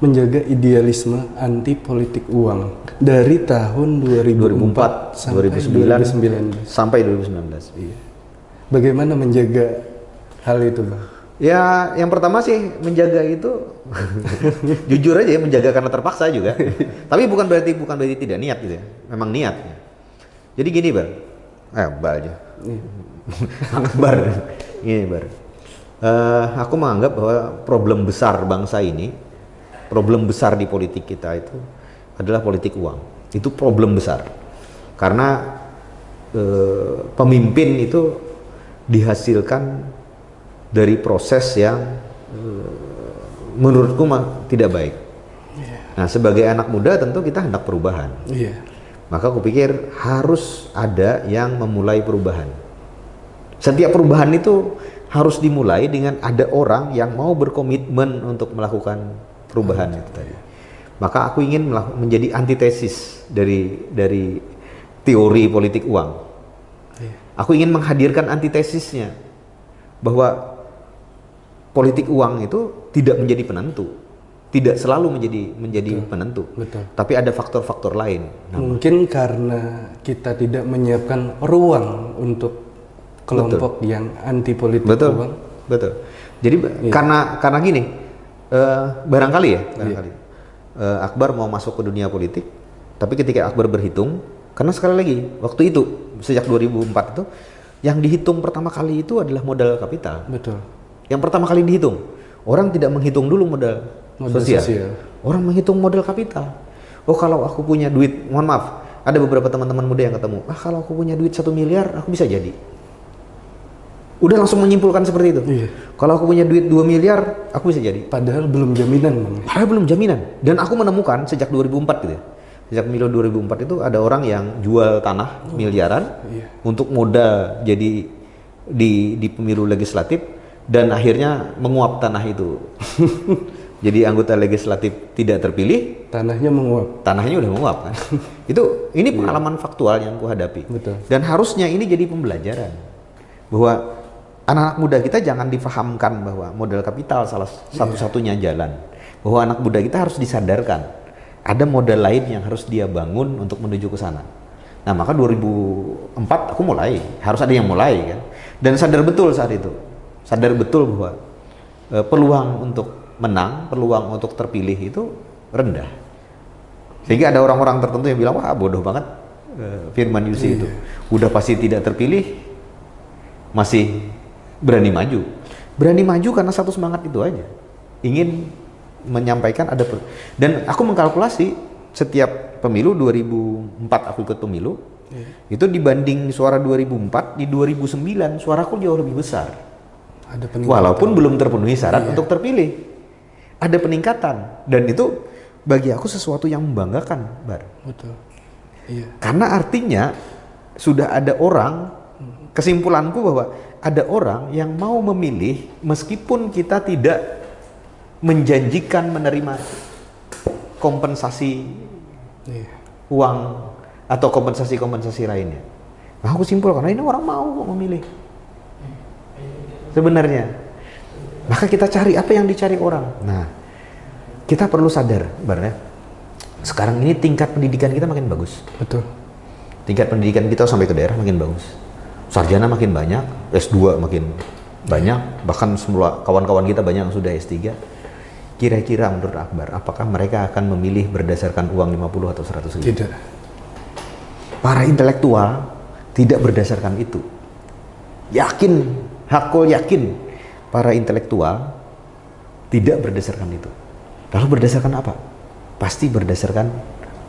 menjaga idealisme anti politik uang dari tahun 2004 sampai 2019. Bagaimana menjaga hal itu, Bang? Ya, yang pertama sih menjaga itu jujur aja ya, menjaga karena terpaksa juga. Tapi bukan berarti tidak niat gitu ya. Memang niat. Jadi gini, Bar. Bar aja. Bar. Gini, Bar. Aku menganggap bahwa problem besar bangsa ini, problem besar di politik kita itu adalah politik uang. Itu problem besar. Karena pemimpin itu dihasilkan dari proses yang menurutku tidak baik. Nah, sebagai anak muda tentu kita hendak perubahan. Maka aku pikir harus ada yang memulai perubahan. Setiap perubahan itu harus dimulai dengan ada orang yang mau berkomitmen untuk melakukan perubahan itu tadi. Maka aku ingin menjadi antitesis dari teori politik uang. Aku ingin menghadirkan antitesisnya bahwa politik uang itu tidak menjadi penentu, tidak selalu menjadi penentu. Tapi ada faktor-faktor lain. Mungkin karena kita tidak menyiapkan ruang untuk kelompok yang anti politik uang. Betul. Jadi karena gini, barangkali Akbar mau masuk ke dunia politik, tapi ketika Akbar berhitung, karena sekali lagi waktu itu sejak 2004 itu yang dihitung pertama kali itu adalah modal kapital. Yang pertama kali dihitung, orang tidak menghitung dulu modal sosial. Orang menghitung modal kapital. Oh, kalau aku punya duit, mohon maaf, ada beberapa teman-teman muda yang ketemu, kalau aku punya duit 1 miliar, aku bisa jadi. Udah langsung menyimpulkan seperti itu. Kalau aku punya duit 2 miliar, aku bisa jadi. Padahal belum jaminan. Dan aku menemukan sejak 2004 gitu ya. Sejak pemilu 2004 itu ada orang yang jual tanah miliaran untuk modal jadi di pemilu legislatif dan akhirnya menguap tanah itu. jadi anggota legislatif tidak terpilih, Tanahnya menguap. tanahnya udah menguap kan. Ini pengalaman faktual yang kuhadapi. Betul. Dan harusnya ini jadi pembelajaran bahwa anak-anak muda kita jangan difahamkan bahwa modal kapital salah satu-satunya jalan. Bahwa anak muda kita harus disadarkan ada modal lain yang harus dia bangun untuk menuju ke sana. Nah, maka 2004 aku mulai, harus ada yang mulai kan. Dan sadar betul saat itu. Sadar betul bahwa peluang untuk menang, peluang untuk terpilih itu rendah. Sehingga ada orang-orang tertentu yang bilang, wah bodoh banget Firman Yussi itu. Udah pasti tidak terpilih, masih berani maju. Berani maju karena satu semangat itu aja. Ingin menyampaikan dan aku mengkalkulasi setiap pemilu 2004 aku ikut pemilu, itu dibanding suara 2004, di 2009 suaraku jauh lebih besar. Walaupun belum terpenuhi syarat untuk terpilih. Ada peningkatan, dan itu bagi aku sesuatu yang membanggakan, Bar. Betul. Iya. Karena artinya sudah ada orang, kesimpulanku bahwa ada orang yang mau memilih meskipun kita tidak menjanjikan menerima kompensasi uang atau kompensasi lainnya. Nah, aku simpulkan, karena ini orang mau memilih. Sebenarnya. Maka kita cari apa yang dicari orang. Nah, kita perlu sadar, Bar, sekarang ini tingkat pendidikan kita makin bagus. Betul. Tingkat pendidikan kita sampai ke daerah makin bagus. Sarjana makin banyak, S2 makin banyak, bahkan semua kawan-kawan kita banyak yang sudah S3. Kira-kira menurut Akbar, apakah mereka akan memilih berdasarkan uang 50 atau 100 ribu? Tidak. Para intelektual tidak berdasarkan itu. Yakin, hakul yakin, para intelektual tidak berdasarkan itu. Lalu berdasarkan apa? Pasti berdasarkan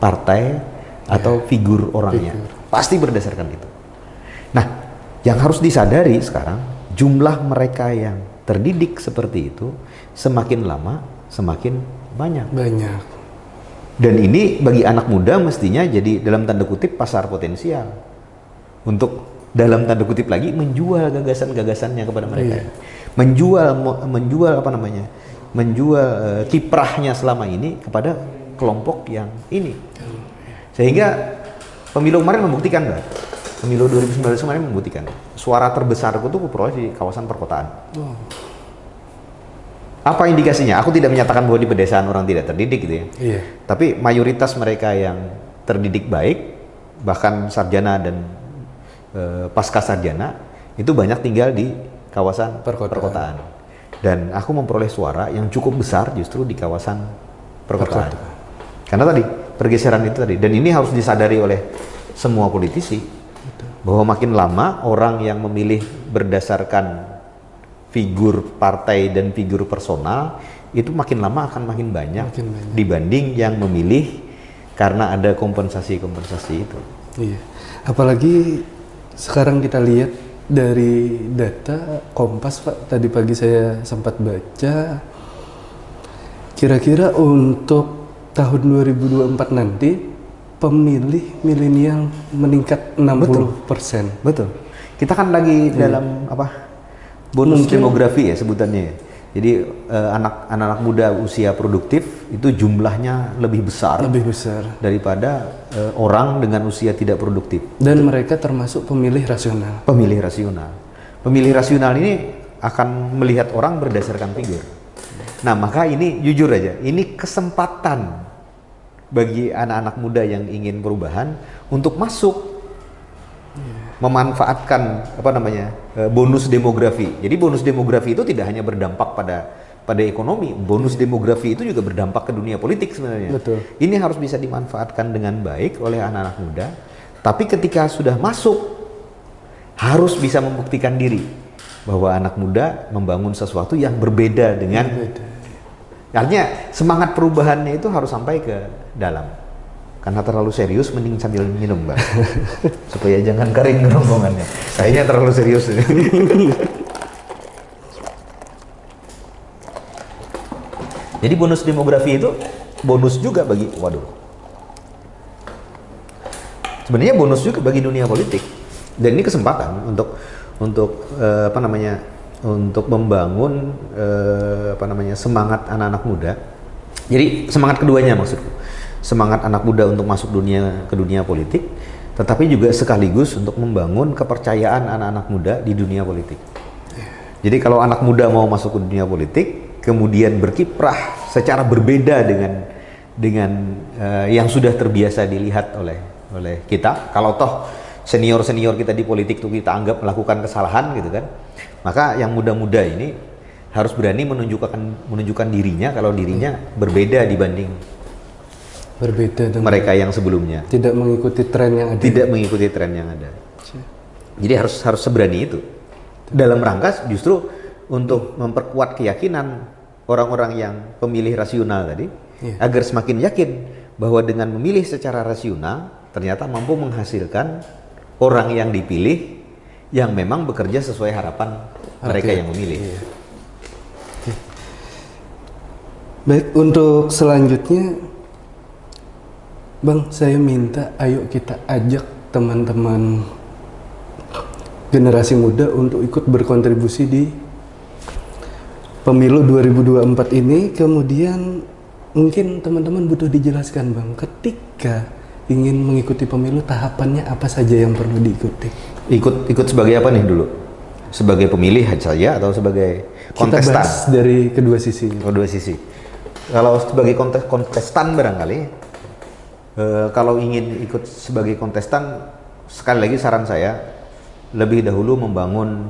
partai atau figur orangnya. Pasti berdasarkan itu. Nah, yang harus disadari sekarang, jumlah mereka yang terdidik seperti itu semakin lama semakin banyak. Banyak. Dan ini bagi anak muda mestinya jadi dalam tanda kutip pasar potensial untuk dalam tanda kutip lagi menjual gagasan-gagasannya kepada mereka. Menjual kiprahnya selama ini kepada kelompok yang ini. Sehingga pemilu kemarin membuktikan, Mbak. Pemilu 2019 kemarin membuktikan. Suara terbesarku tuh kuperoleh di kawasan perkotaan. Apa indikasinya? Aku tidak menyatakan bahwa di pedesaan orang tidak terdidik gitu ya. Iya. Tapi mayoritas mereka yang terdidik baik, bahkan sarjana dan pasca sarjana, itu banyak tinggal di kawasan perkotaan. Dan aku memperoleh suara yang cukup besar justru di kawasan perkotaan. Karena tadi pergeseran itu tadi, dan ini harus disadari oleh semua politisi. Betul. Bahwa makin lama orang yang memilih berdasarkan figur partai dan figur personal itu makin lama akan makin banyak dibanding yang memilih karena ada kompensasi itu. Iya. Apalagi sekarang kita lihat dari data Kompas, Pak, tadi pagi saya sempat baca, kira-kira untuk tahun 2024 nanti pemilih milenial meningkat 60%. Betul. Kita kan lagi dalam bonus demografi ya sebutannya ya. Jadi anak-anak muda usia produktif itu jumlahnya lebih besar daripada orang dengan usia tidak produktif. Dan mereka termasuk pemilih rasional. Pemilih rasional ini akan melihat orang berdasarkan figur. Nah, maka ini jujur aja, ini kesempatan bagi anak-anak muda yang ingin perubahan untuk masuk memanfaatkan bonus demografi. Jadi bonus demografi itu tidak hanya berdampak pada ekonomi, bonus demografi itu juga berdampak ke dunia politik sebenarnya. Betul. Ini harus bisa dimanfaatkan dengan baik oleh anak-anak muda. Tapi ketika sudah masuk harus bisa membuktikan diri bahwa anak muda membangun sesuatu yang berbeda dengan. Artinya semangat perubahannya itu harus sampai ke dalam. Karena terlalu serius, mending sambil minum, Mbak. Supaya jangan kering rombongannya. Kayaknya terlalu serius. Jadi bonus demografi itu bonus juga bagi, sebenarnya bonus juga bagi dunia politik. Dan ini kesempatan untuk untuk membangun semangat anak-anak muda. Jadi semangat keduanya maksudku, semangat anak muda untuk masuk ke dunia politik, tetapi juga sekaligus untuk membangun kepercayaan anak-anak muda di dunia politik. Jadi kalau anak muda mau masuk ke dunia politik, kemudian berkiprah secara berbeda dengan yang sudah terbiasa dilihat oleh kita. Kalau toh senior kita di politik tuh kita anggap melakukan kesalahan gitu kan, maka yang muda-muda ini harus berani menunjukkan dirinya kalau dirinya berbeda dibanding mereka yang sebelumnya. Tidak mengikuti tren yang ada. Tidak mengikuti tren yang ada. Jadi harus seberani itu. Dalam rangka justru untuk memperkuat keyakinan orang-orang yang pemilih rasional tadi, agar semakin yakin bahwa dengan memilih secara rasional ternyata mampu menghasilkan orang yang dipilih yang memang bekerja sesuai harapan mereka yang memilih. Iya. Baik, untuk selanjutnya Bang, saya minta ayo kita ajak teman-teman generasi muda untuk ikut berkontribusi di pemilu 2024 ini. Kemudian mungkin teman-teman butuh dijelaskan Bang, ketika ingin mengikuti pemilu tahapannya apa saja yang perlu diikuti? Ikut sebagai apa nih dulu? Sebagai pemilih saja atau sebagai kontestan? Kita bahas dari kedua sisi. Kedua sisi. Kalau sebagai kontestan barangkali, kalau ingin ikut sebagai kontestan, sekali lagi saran saya lebih dahulu membangun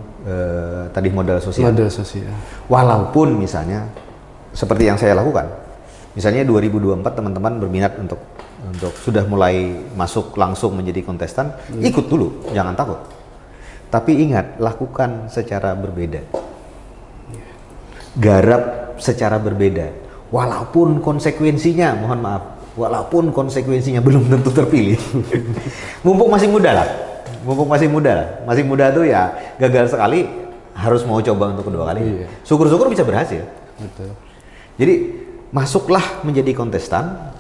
tadi modal sosial. Modal sosial. Walaupun misalnya seperti yang saya lakukan, misalnya 2024 teman-teman berminat untuk sudah mulai masuk langsung menjadi kontestan, ikut dulu, jangan takut. Tapi ingat, lakukan secara berbeda. Garap secara berbeda. Walaupun konsekuensinya, mohon maaf, walaupun konsekuensinya belum tentu terpilih. Mumpung masih muda lah. Masih muda tuh ya, gagal sekali harus mau coba untuk kedua kali. Syukur-syukur bisa berhasil. Betul. Jadi masuklah menjadi kontestan,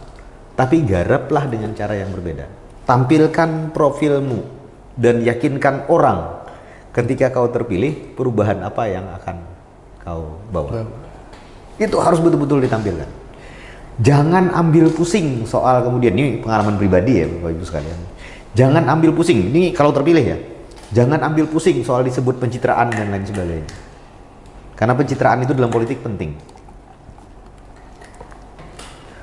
tapi garaplah dengan cara yang berbeda. Tampilkan profilmu dan yakinkan orang ketika kau terpilih perubahan apa yang akan kau bawa. Itu harus betul-betul ditampilkan. Jangan ambil pusing soal kemudian, ini pengalaman pribadi ya Bapak Ibu sekalian. Jangan ambil pusing, ini kalau terpilih ya. Jangan ambil pusing soal disebut pencitraan dan lain sebagainya. Karena pencitraan itu dalam politik penting.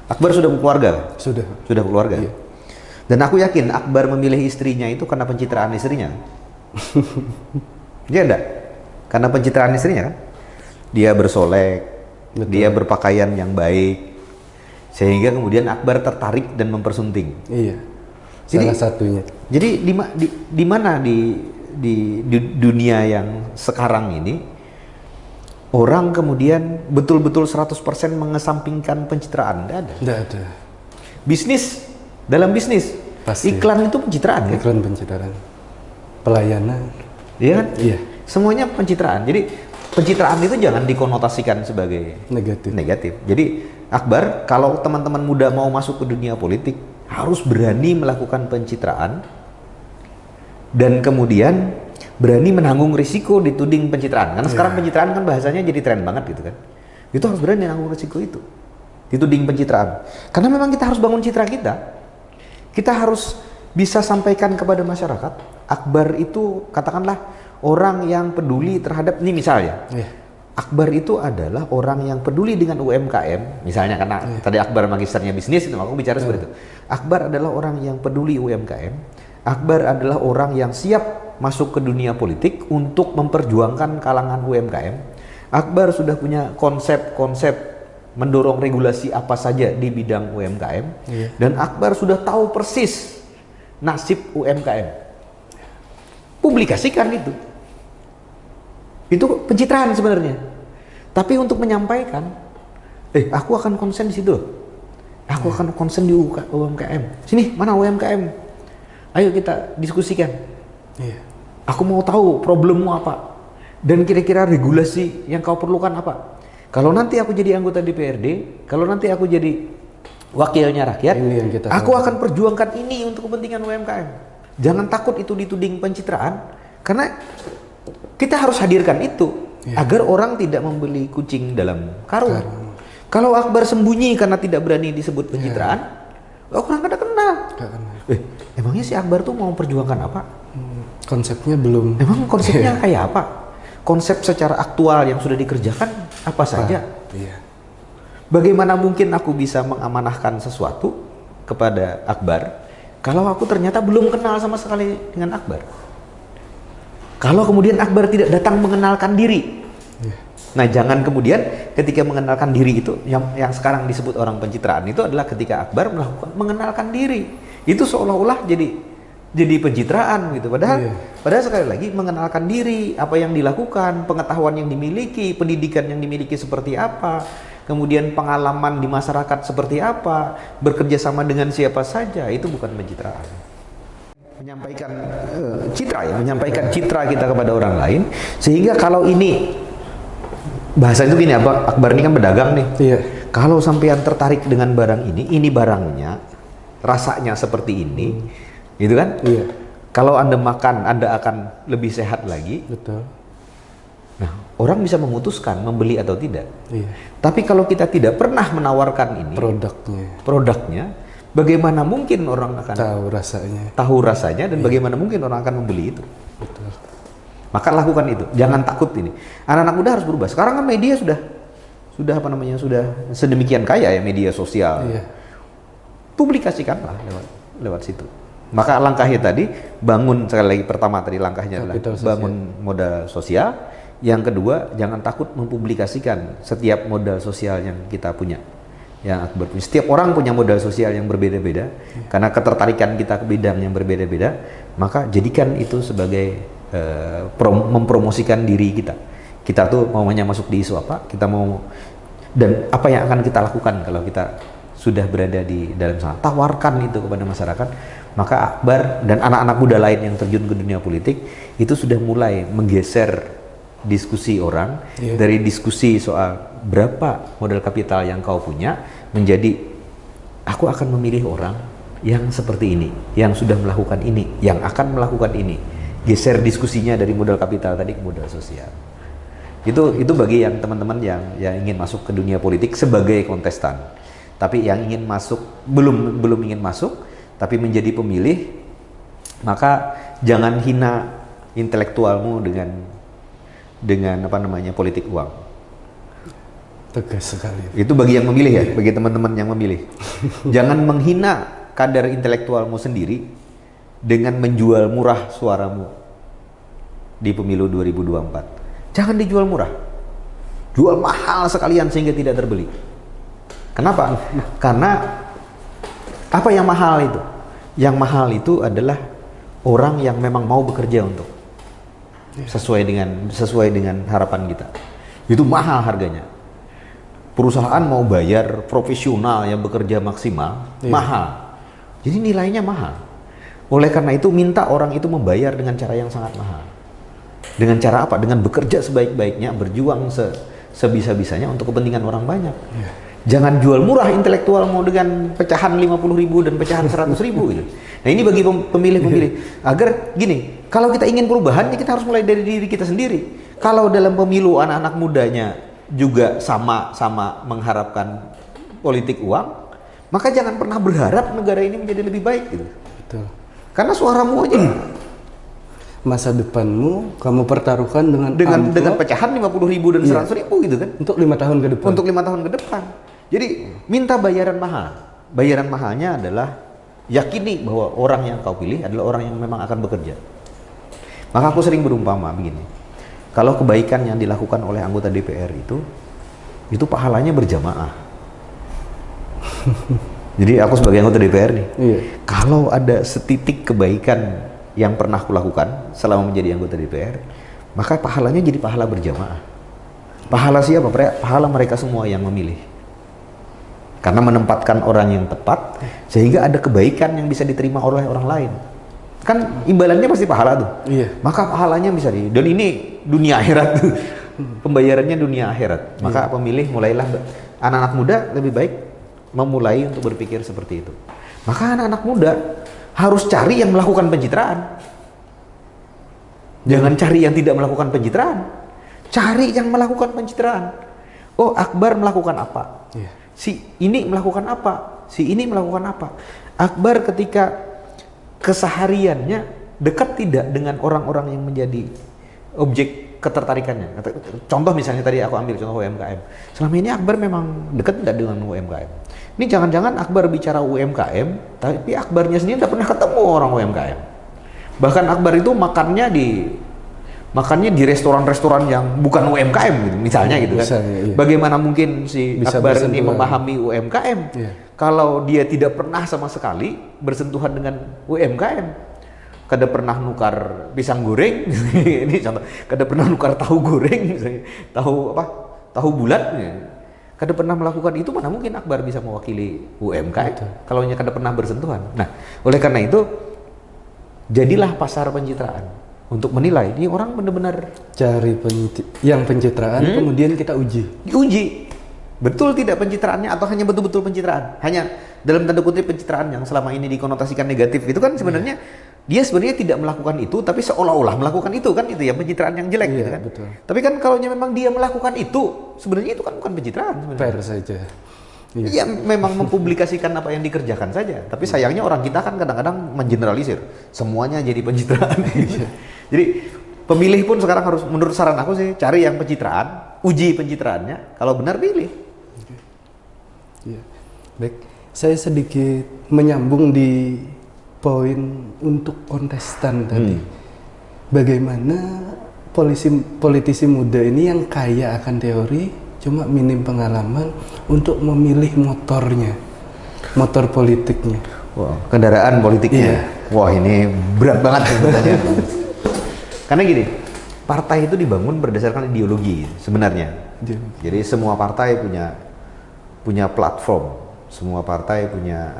Akbar sudah berkeluarga? Sudah berkeluarga? Iya. Dan aku yakin Akbar memilih istrinya itu karena pencitraan istrinya. Iya enggak? Karena pencitraan istrinya kan? Dia bersolek, betul, dia berpakaian yang baik, sehingga kemudian Akbar tertarik dan mempersunting. Iya. Salah satunya. Jadi di mana di dunia yang sekarang ini orang kemudian betul-betul 100% mengesampingkan pencitraan? Tidak ada. Dalam bisnis, pasti. Iklan itu pencitraan kan? Iklan pencitraan. Pelayanan. Iya kan? Iya. Semuanya pencitraan. Jadi pencitraan itu jangan dikonotasikan sebagai negatif. Jadi Akbar, kalau teman-teman muda mau masuk ke dunia politik, harus berani melakukan pencitraan dan kemudian berani menanggung risiko dituding pencitraan. Karena sekarang pencitraan kan bahasanya jadi tren banget gitu kan. Itu harus berani menanggung risiko itu. Dituding pencitraan. Karena memang kita harus bangun citra kita. Kita harus bisa sampaikan kepada masyarakat, Akbar itu katakanlah orang yang peduli terhadap, ini misalnya. Akbar itu adalah orang yang peduli dengan UMKM, misalnya karena tadi Akbar magisternya bisnis, itu aku bicara seperti itu. Akbar adalah orang yang peduli UMKM. Akbar adalah orang yang siap masuk ke dunia politik untuk memperjuangkan kalangan UMKM. Akbar sudah punya konsep-konsep mendorong regulasi apa saja di bidang UMKM, dan Akbar sudah tahu persis nasib UMKM. Publikasikan itu. Itu pencitraan sebenarnya. Tapi untuk menyampaikan, aku akan konsen di situ. Aku akan konsen di UMKM. Sini, mana UMKM? Ayo kita diskusikan. Aku mau tahu problemmu apa. Dan kira-kira regulasi yang kau perlukan apa. Kalau nanti aku jadi anggota DPRD, kalau nanti aku jadi wakilnya rakyat, aku akan perjuangkan ini untuk kepentingan UMKM. Jangan takut itu dituding pencitraan, karena kita harus hadirkan itu. agar orang tidak membeli kucing dalam karung. Kalau Akbar sembunyi karena tidak berani disebut pencitraan, orang kada kenal. Emangnya si Akbar tuh mau perjuangkan apa? Konsepnya belum. Emang konsepnya kayak apa? Konsep secara aktual yang sudah dikerjakan apa saja? Bagaimana mungkin aku bisa mengamanahkan sesuatu kepada Akbar kalau aku ternyata belum kenal sama sekali dengan Akbar? Kalau kemudian Akbar tidak datang mengenalkan diri, nah jangan kemudian ketika mengenalkan diri itu yang sekarang disebut orang pencitraan itu adalah ketika Akbar mengenalkan diri, itu seolah-olah jadi pencitraan gitu. Padahal sekali lagi mengenalkan diri, apa yang dilakukan, pengetahuan yang dimiliki, pendidikan yang dimiliki seperti apa, kemudian pengalaman di masyarakat seperti apa, bekerja sama dengan siapa saja, itu bukan pencitraan. Menyampaikan menyampaikan citra kita kepada orang lain, sehingga kalau ini bahasa itu gini, Akbar ini kan pedagang nih. Kalau sampean tertarik dengan barang ini barangnya, rasanya seperti ini, gitu kan? Kalau Anda makan, Anda akan lebih sehat lagi. Betul. Nah, orang bisa memutuskan membeli atau tidak. Tapi kalau kita tidak pernah menawarkan ini produknya, bagaimana mungkin orang akan tahu rasanya dan bagaimana mungkin orang akan membeli itu? Betul. Maka lakukan itu. Jangan takut ini. Anak-anak muda harus berubah. Sekarang kan media sudah sedemikian kaya ya, media sosial. Publikasikanlah lewat situ. Maka langkahnya tadi bangun, sekali lagi pertama tadi langkahnya adalah bangun modal sosial. Yang kedua, jangan takut mempublikasikan setiap modal sosial yang kita punya, yang Akbar punya. Setiap orang punya modal sosial yang berbeda-beda, karena ketertarikan kita ke bidang yang berbeda-beda, maka jadikan itu sebagai mempromosikan diri kita. Kita tuh maunya masuk di isu apa, kita mau, dan apa yang akan kita lakukan kalau kita sudah berada di dalam sana. Tawarkan itu kepada masyarakat. Maka Akbar dan anak-anak muda lain yang terjun ke dunia politik itu sudah mulai menggeser diskusi orang dari diskusi soal berapa modal kapital yang kau punya menjadi aku akan memilih orang yang seperti ini, yang sudah melakukan ini, yang akan melakukan ini. Geser diskusinya dari modal kapital tadi ke modal sosial. Itu bagi yang teman-teman yang ingin masuk ke dunia politik sebagai kontestan. Tapi yang ingin masuk belum ingin masuk tapi menjadi pemilih, maka jangan hina intelektualmu dengan politik uang. Tegas sekali. Itu bagi yang memilih ya, bagi teman-teman yang memilih. Jangan menghina kadar intelektualmu sendiri dengan menjual murah suaramu di pemilu 2024. Jangan dijual murah. Jual mahal sekalian sehingga tidak terbeli. Kenapa? Karena apa yang mahal itu? Yang mahal itu adalah orang yang memang mau bekerja untuk sesuai dengan harapan kita. Itu mahal harganya. Perusahaan mau bayar profesional yang bekerja maksimal, mahal. Jadi nilainya mahal. Oleh karena itu minta orang itu membayar dengan cara yang sangat mahal. Dengan cara apa? Dengan bekerja sebaik-baiknya, berjuang sebisa-bisanya untuk kepentingan orang banyak. Jangan jual murah intelektualmu dengan pecahan 50.000 dan pecahan 100.000 gitu. Nah ini bagi pemilih-pemilih agar gini, kalau kita ingin perubahan ya kita harus mulai dari diri kita sendiri. Kalau dalam pemilu anak-anak mudanya juga sama mengharapkan politik uang, maka jangan pernah berharap negara ini menjadi lebih baik gitu. Betul. Karena suaramu aja masa depanmu kamu pertaruhkan dengan pecahan 50.000 dan 100.000 gitu kan. Untuk 5 tahun ke depan. Untuk 5 tahun ke depan. Jadi minta bayaran mahal. Bayaran mahalnya adalah yakini bahwa orang yang kau pilih adalah orang yang memang akan bekerja. Maka aku sering berumpama begini. Kalau kebaikan yang dilakukan oleh anggota DPR itu pahalanya berjamaah. Jadi aku sebagai anggota DPR nih, kalau ada setitik kebaikan yang pernah aku lakukan selama menjadi anggota DPR, maka pahalanya jadi pahala berjamaah. Pahala siapa? Pahala mereka semua yang memilih. Karena menempatkan orang yang tepat, sehingga ada kebaikan yang bisa diterima oleh orang lain. Kan imbalannya pasti pahala tuh. Maka pahalanya bisa dan ini dunia akhirat. Pembayarannya dunia akhirat. Maka pemilih mulailah, anak-anak muda lebih baik memulai untuk berpikir seperti itu. Maka anak-anak muda harus cari yang melakukan pencitraan. Jangan cari yang tidak melakukan pencitraan. Cari yang melakukan pencitraan. Oh, Akbar melakukan apa? Iya. Si ini melakukan apa? Si ini melakukan apa? Akbar ketika kesehariannya dekat tidak dengan orang-orang yang menjadi objek ketertarikannya. Contoh misalnya tadi aku ambil contoh UMKM. Selama ini Akbar memang dekat tidak dengan UMKM. Ini jangan-jangan Akbar bicara UMKM, tapi Akbarnya sendiri tidak pernah ketemu orang UMKM. Bahkan Akbar itu makannya di restoran-restoran yang bukan UMKM gitu, misalnya gitu kan. Misalnya, iya. Bagaimana mungkin si Bisa Akbar ini bersentuhan. memahami UMKM Iya. kalau dia tidak pernah sama sekali bersentuhan dengan UMKM? Kada pernah nukar pisang goreng, ini contoh. Kada pernah nukar tahu goreng, misalnya. Tahu bulat. Kada pernah melakukan itu, mana mungkin Akbar bisa mewakili UMKM kalau kada pernah bersentuhan. Nah, oleh karena itu jadilah pasar pencitraan untuk menilai ini orang benar-benar Cari yang pencitraan, kemudian kita uji. diuji betul tidak pencitraannya atau hanya betul-betul pencitraan, hanya dalam tanda kutip pencitraan yang selama ini dikonotasikan negatif itu kan sebenarnya dia sebenarnya tidak melakukan itu tapi seolah-olah melakukan itu kan, itu ya pencitraan yang jelek Iya, gitu kan. betul. Tapi kan kalau memang dia melakukan itu sebenarnya itu kan bukan pencitraan sebenarnya. Fair saja. Iya. Iya, memang mempublikasikan apa yang dikerjakan saja. Tapi sayangnya orang kita kan kadang-kadang mengeneralisir. Semuanya jadi pencitraan. Jadi pemilih pun sekarang harus, menurut saran aku sih, cari yang pencitraan, uji pencitraannya. Kalau benar pilih. Iya. Baik, saya sedikit menyambung di poin untuk kontestan tadi. Bagaimana politisi muda ini yang kaya akan teori, cuma minim pengalaman untuk memilih motornya, motor politiknya. Wah, kendaraan politiknya. Iya. Wah, ini berat banget sebenarnya. Karena gini, partai itu dibangun berdasarkan ideologi sebenarnya. Jadi semua partai punya platform, semua partai punya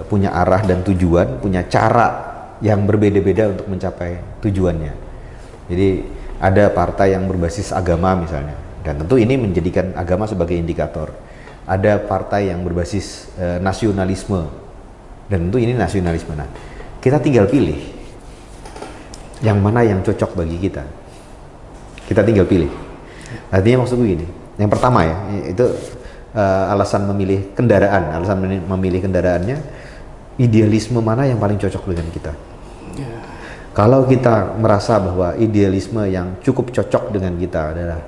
punya arah dan tujuan, punya cara yang berbeda-beda untuk mencapai tujuannya. Jadi ada partai yang berbasis agama misalnya, dan tentu ini menjadikan agama sebagai indikator. Ada partai yang berbasis nasionalisme, dan tentu ini nasionalisme. Nah, kita tinggal pilih yang mana yang cocok bagi kita. Kita tinggal pilih. Artinya maksudku gini, yang pertama ya, itu alasan memilih kendaraan, alasan memilih kendaraannya, idealisme mana yang paling cocok dengan kita. Kalau kita merasa bahwa idealisme yang cukup cocok dengan kita adalah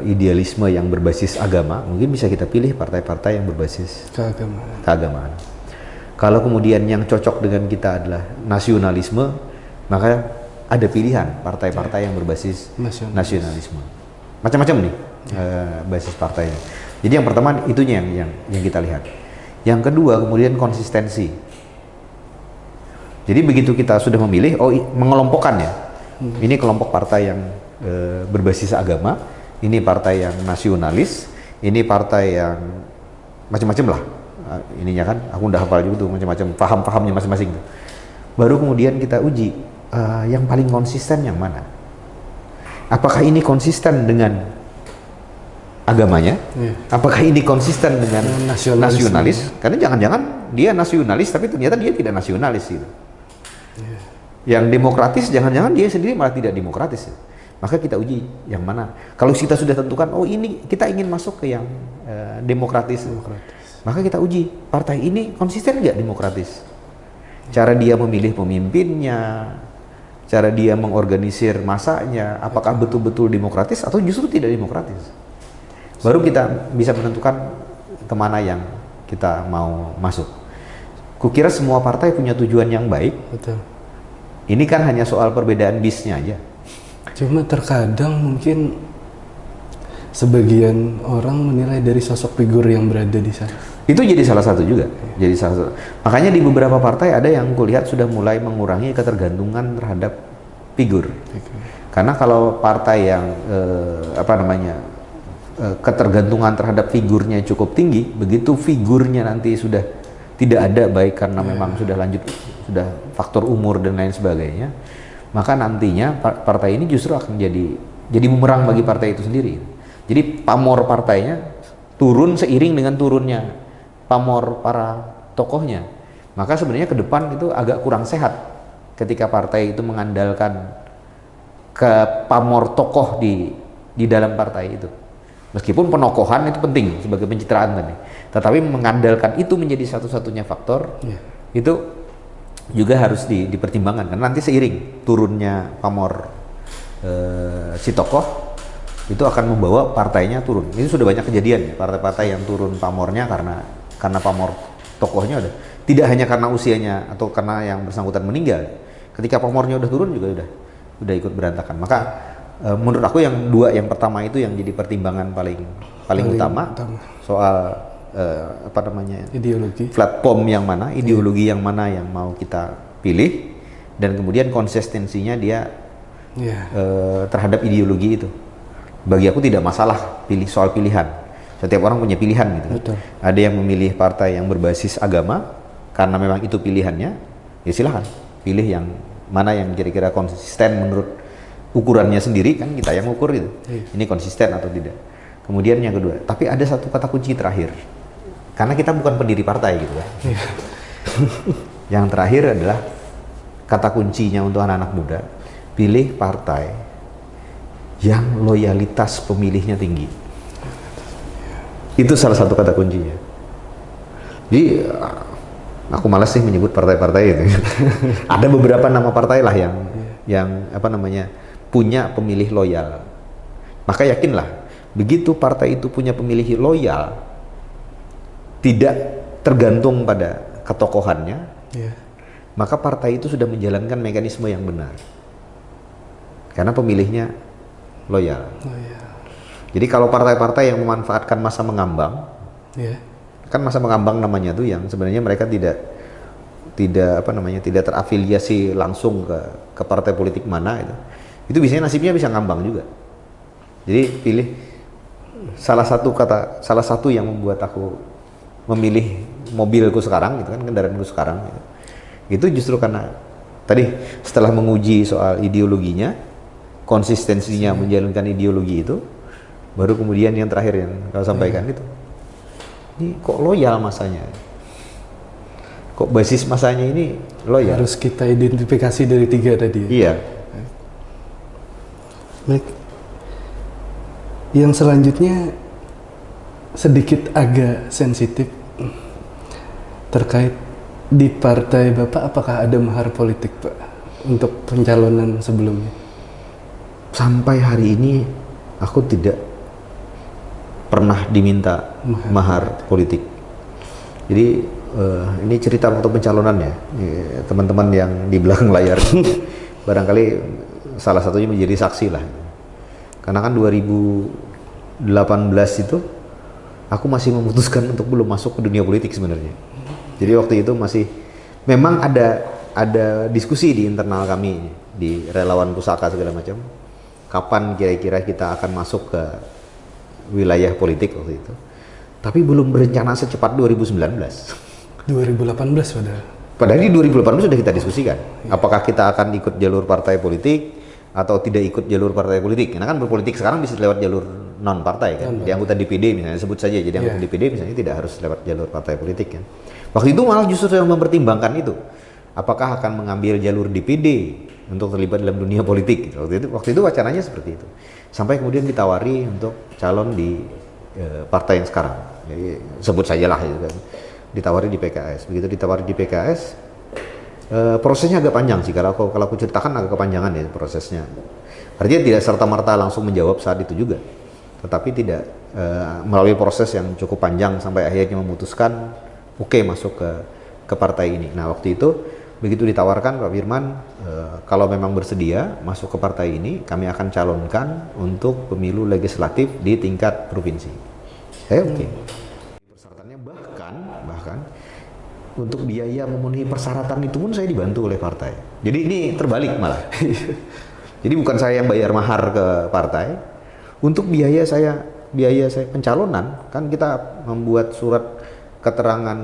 idealisme yang berbasis agama, mungkin bisa kita pilih partai-partai yang berbasis keagamaan. Kalau kemudian yang cocok dengan kita adalah nasionalisme, maka ada pilihan partai-partai yang berbasis nasionalisme. Macam-macam nih basis partainya. Jadi yang pertama itunya yang kita lihat. Yang kedua kemudian konsistensi. Jadi begitu kita sudah memilih, mengelompokkan ya. Ini kelompok partai yang berbasis agama, ini partai yang nasionalis, ini partai yang macam-macam lah. Ininya kan, aku udah hafal juga tuh macam-macam, paham-pahamnya masing-masing tuh. Baru kemudian kita uji yang paling konsisten yang mana. Apakah ini konsisten dengan agamanya? Apakah ini konsisten dengan nasionalis? Karena jangan-jangan dia nasionalis tapi ternyata dia tidak nasionalis gitu. Yang demokratis jangan-jangan dia sendiri malah tidak demokratis. Maka kita uji yang mana. Kalau kita sudah tentukan, ini kita ingin masuk ke yang demokratis. Maka kita uji partai ini konsisten nggak demokratis. Cara dia memilih pemimpinnya, cara dia mengorganisir masanya, apakah betul-betul demokratis atau justru tidak demokratis. Baru kita bisa menentukan kemana yang kita mau masuk. Kukira semua partai punya tujuan yang baik. Betul. Ini kan hanya soal perbedaan bisnya aja. Cuma terkadang mungkin sebagian orang menilai dari sosok figur yang berada di sana. Itu jadi salah satu juga. Jadi salah satu. Makanya di beberapa partai ada yang kulihat sudah mulai mengurangi ketergantungan terhadap figur. Karena kalau partai yang ketergantungan terhadap figurnya cukup tinggi, begitu figurnya nanti sudah tidak ada, baik karena memang sudah sudah faktor umur dan lain sebagainya, maka nantinya partai ini justru akan jadi bumerang bagi partai itu sendiri. Jadi pamor partainya turun seiring dengan turunnya pamor para tokohnya. Maka sebenarnya ke depan itu agak kurang sehat ketika partai itu mengandalkan ke pamor tokoh di dalam partai itu. Meskipun penokohan itu penting sebagai pencitraan tadi, tetapi mengandalkan itu menjadi satu-satunya faktor, itu juga harus dipertimbangkan, karena nanti seiring turunnya pamor si tokoh itu akan membawa partainya turun. Ini sudah banyak kejadian ya, partai-partai yang turun pamornya karena pamor tokohnya udah tidak hanya karena usianya atau karena yang bersangkutan meninggal. Ketika pamornya udah turun juga udah ikut berantakan. Maka menurut aku yang pertama itu yang jadi pertimbangan paling utama soal ideologi, platform yang mana, ideologi yang mana yang mau kita pilih, dan kemudian konsistensinya dia terhadap ideologi itu. Bagi aku tidak masalah soal pilihan. Setiap orang punya pilihan gitu. Betul. Ada yang memilih partai yang berbasis agama karena memang itu pilihannya, ya silahkan pilih yang mana yang kira-kira konsisten menurut ukurannya sendiri, kan kita yang ukur itu. Ini konsisten atau tidak. Kemudian yang kedua, tapi ada satu kata kunci terakhir. Karena kita bukan pendiri partai gitu kan. Yang terakhir adalah kata kuncinya untuk anak-anak muda, pilih partai yang loyalitas pemilihnya tinggi. Itu salah satu kata kuncinya. Jadi aku malas sih menyebut partai-partai itu. Ada beberapa nama partai lah yang punya pemilih loyal. Maka yakinlah, begitu partai itu punya pemilih loyal, tidak tergantung pada ketokohannya, maka partai itu sudah menjalankan mekanisme yang benar. Karena pemilihnya loyal. Jadi kalau partai-partai yang memanfaatkan masa mengambang, kan masa mengambang namanya tuh yang sebenarnya mereka tidak terafiliasi langsung ke partai politik mana itu biasanya nasibnya bisa ngambang juga. Jadi pilih salah satu yang membuat aku memilih mobilku sekarang gitu kan, kendaraanku sekarang gitu. Itu justru karena tadi setelah menguji soal ideologinya, konsistensinya menjalankan ideologi itu, baru kemudian yang terakhir yang kau sampaikan itu. Ini kok loyal masanya? Kok basis masanya ini loyal? Harus kita identifikasi dari 3 tadi. Iya. Baik. Yang selanjutnya sedikit agak sensitif terkait di partai Bapak, apakah ada mahar politik Pak untuk pencalonan sebelumnya? Sampai hari ini aku tidak pernah diminta mahar politik. Jadi ini cerita waktu pencalonannya, teman-teman yang di belakang layar barangkali salah satunya menjadi saksi lah. Karena kan 2018 itu aku masih memutuskan untuk belum masuk ke dunia politik sebenarnya. Jadi waktu itu masih memang ada diskusi di internal kami di relawan pusaka segala macam. Kapan kira-kira kita akan masuk ke wilayah politik waktu itu. Tapi belum berencana secepat 2019. 2018 Padahal di 2018 sudah kita diskusikan. Apakah kita akan ikut jalur partai politik atau tidak ikut jalur partai politik. Karena kan berpolitik sekarang bisa lewat jalur non partai kan. Di anggota DPD misalnya, sebut saja jadi anggota DPD misalnya tidak harus lewat jalur partai politik kan. Waktu itu malah justru saya mempertimbangkan itu. Apakah akan mengambil jalur DPD untuk terlibat dalam dunia politik. Waktu itu wacananya seperti itu. Sampai kemudian ditawari untuk calon di partai yang sekarang. Jadi sebut sajalah gitu kan. Ditawari di PKS. Begitu ditawari di PKS, prosesnya agak panjang sih. Kalau aku ceritakan agak kepanjangan ya prosesnya. Artinya tidak serta-merta langsung menjawab saat itu juga. Tetapi tidak melalui proses yang cukup panjang sampai akhirnya memutuskan masuk ke partai ini. Nah waktu itu begitu ditawarkan Pak Firman, kalau memang bersedia masuk ke partai ini, kami akan calonkan untuk pemilu legislatif di tingkat provinsi. Saya persyaratannya bahkan untuk biaya memenuhi persyaratan itu pun saya dibantu oleh partai. Jadi ini terbalik malah. Jadi bukan saya yang bayar mahar ke partai. Untuk biaya saya pencalonan, kan kita membuat surat keterangan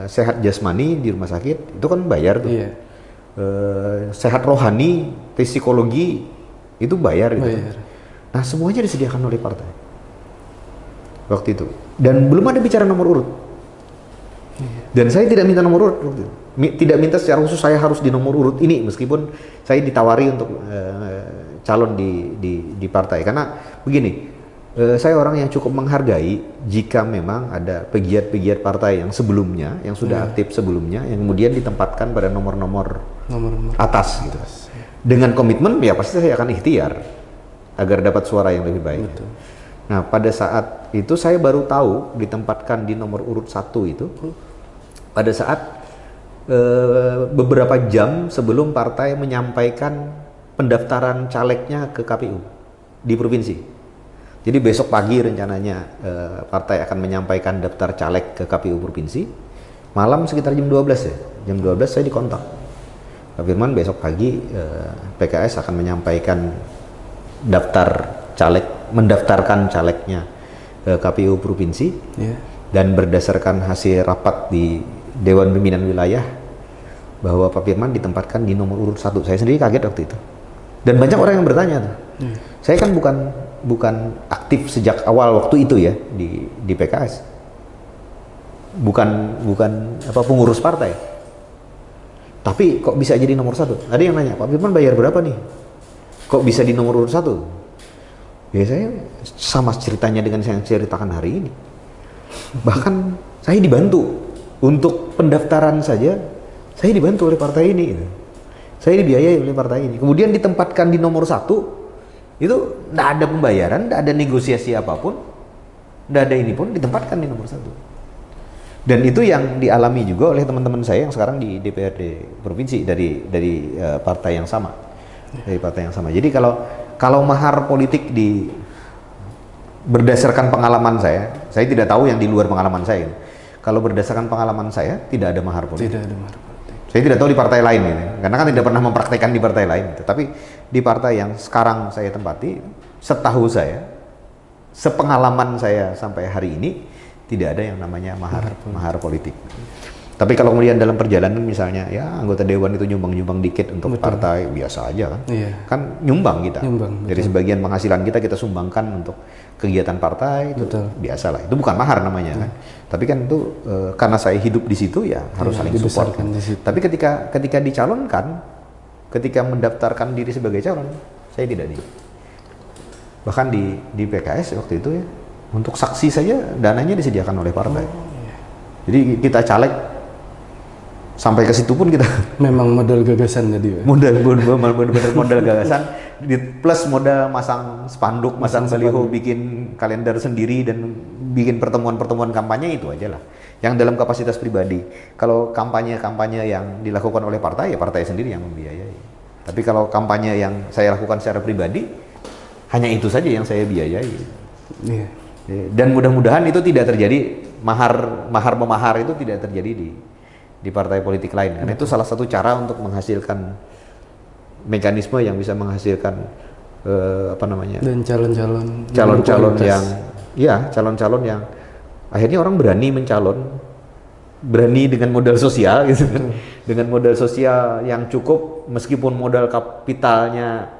sehat jasmani di rumah sakit, itu kan bayar tuh. Iya. Sehat rohani, psikologi, itu bayar. Gitu. Nah semuanya disediakan oleh partai waktu itu. Dan belum ada bicara nomor urut. Dan saya tidak minta nomor urut waktu itu. Tidak minta secara khusus saya harus di nomor urut ini, meskipun saya ditawari untuk calon di partai. Karena begini, saya orang yang cukup menghargai jika memang ada pegiat-pegiat partai yang sebelumnya, yang sudah aktif sebelumnya, yang kemudian ditempatkan pada nomor-nomor atas gitu. Dengan komitmen ya pasti saya akan ikhtiar agar dapat suara yang lebih baik. Betul. Nah pada saat itu saya baru tahu ditempatkan di nomor urut 1 itu pada saat beberapa jam sebelum partai menyampaikan pendaftaran calegnya ke KPU di provinsi. Jadi besok pagi rencananya partai akan menyampaikan daftar caleg ke KPU provinsi. Malam sekitar jam 12 ya. Jam 12 saya dikontak. Pak Firman besok pagi PKS akan menyampaikan mendaftarkan calegnya ke KPU provinsi. Dan berdasarkan hasil rapat di Dewan Pimpinan Wilayah bahwa Pak Firman ditempatkan di nomor urut 1. Saya sendiri kaget waktu itu. Dan banyak orang yang bertanya tuh. Saya kan bukan aktif sejak awal waktu itu ya di PKS. Bukan pengurus partai. Tapi kok bisa jadi nomor 1? Ada yang nanya, Pak Firman bayar berapa nih? Kok bisa di nomor urut 1? Ya saya sama ceritanya dengan yang saya ceritakan hari ini. Bahkan saya dibantu untuk pendaftaran saja, saya dibantu oleh partai ini. Saya dibiayai oleh partai ini. Kemudian ditempatkan di nomor 1, itu tidak ada pembayaran, tidak ada negosiasi apapun, tidak ada ini pun, ditempatkan di nomor 1. Dan itu yang dialami juga oleh teman-teman saya yang sekarang di DPRD provinsi dari partai yang sama, dari partai yang sama. Jadi kalau mahar politik berdasarkan pengalaman saya tidak tahu yang di luar pengalaman saya. Kalau berdasarkan pengalaman saya tidak ada mahar politik. Tidak ada mahar politik. Saya tidak tahu di partai lain ini, karena kan tidak pernah mempraktekkan di partai lain. Tapi di partai yang sekarang saya tempati, setahu saya, sepengalaman saya sampai hari ini tidak ada yang namanya mahar politik. Tapi kalau kemudian dalam perjalanan misalnya ya anggota dewan itu nyumbang dikit untuk partai, biasa aja kan. Kan nyumbang kita. Dari sebagian penghasilan kita sumbangkan untuk kegiatan partai, itu biasa lah. Itu bukan mahar namanya kan. Tapi kan itu karena saya hidup di situ ya harus saling support. Kan. Tapi ketika dicalonkan, ketika mendaftarkan diri sebagai calon, saya tidak bahkan di PKS waktu itu ya, untuk saksi saja dananya disediakan oleh partai. Jadi kita caleg sampai ke situ pun kita memang modal gagasan jadi. Modal gagasan plus modal masang spanduk, masang baliho, bikin kalender sendiri dan bikin pertemuan kampanye itu aja lah. Yang dalam kapasitas pribadi. Kalau kampanye yang dilakukan oleh partai ya partai sendiri yang membiayai. Tapi kalau kampanye yang saya lakukan secara pribadi hanya itu saja yang saya biayai. Dan mudah-mudahan itu tidak terjadi mahar itu tidak terjadi di partai politik lain. Karena itu salah satu cara untuk menghasilkan mekanisme yang bisa menghasilkan dan calon-calon yang akhirnya orang berani dengan modal sosial gitu kan. Dengan modal sosial yang cukup meskipun modal kapitalnya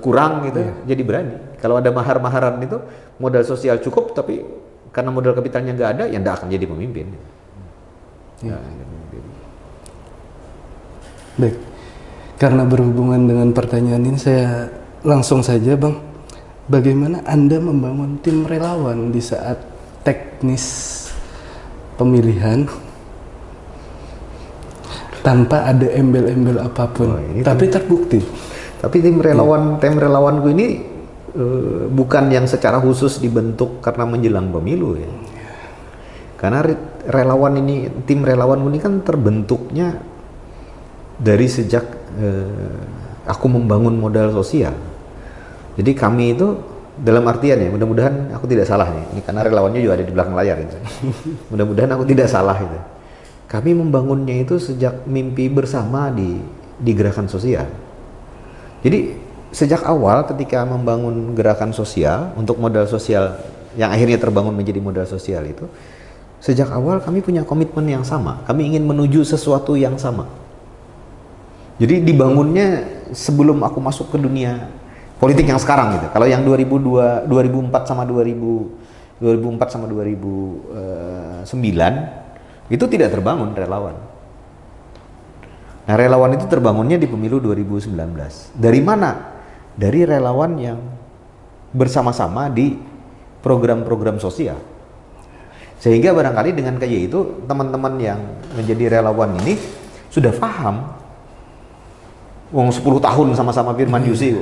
kurang gitu, jadi berani. Kalau ada mahar-maharan itu modal sosial cukup tapi karena modal kapitalnya nggak ada, ya nggak akan jadi pemimpin. Baik, karena berhubungan dengan pertanyaan ini saya langsung saja Bang, bagaimana Anda membangun tim relawan di saat teknis pemilihan tanpa ada embel-embel apapun, tapi terbukti. Tapi tim relawanku ini bukan yang secara khusus dibentuk karena menjelang pemilu ya. Karena tim relawan ini kan terbentuknya dari sejak aku membangun modal sosial. Jadi kami itu dalam artian ya, mudah-mudahan aku tidak salah nih. Ini karena relawannya juga ada di belakang layar gitu. Mudah-mudahan aku tidak salah itu. Kami membangunnya itu sejak mimpi bersama di gerakan sosial. Jadi sejak awal ketika membangun gerakan sosial untuk modal sosial yang akhirnya terbangun menjadi modal sosial itu, sejak awal kami punya komitmen yang sama. Kami ingin menuju sesuatu yang sama. Jadi dibangunnya sebelum aku masuk ke dunia politik yang sekarang gitu. Kalau yang 2004 sama 2009 itu tidak terbangun relawan. Nah, relawan itu terbangunnya di pemilu 2019. Dari mana dari relawan yang bersama-sama di program-program sosial. Sehingga barangkali dengan kayak itu teman-teman yang menjadi relawan ini sudah paham. Wong 10 tahun sama-sama Firman Yusi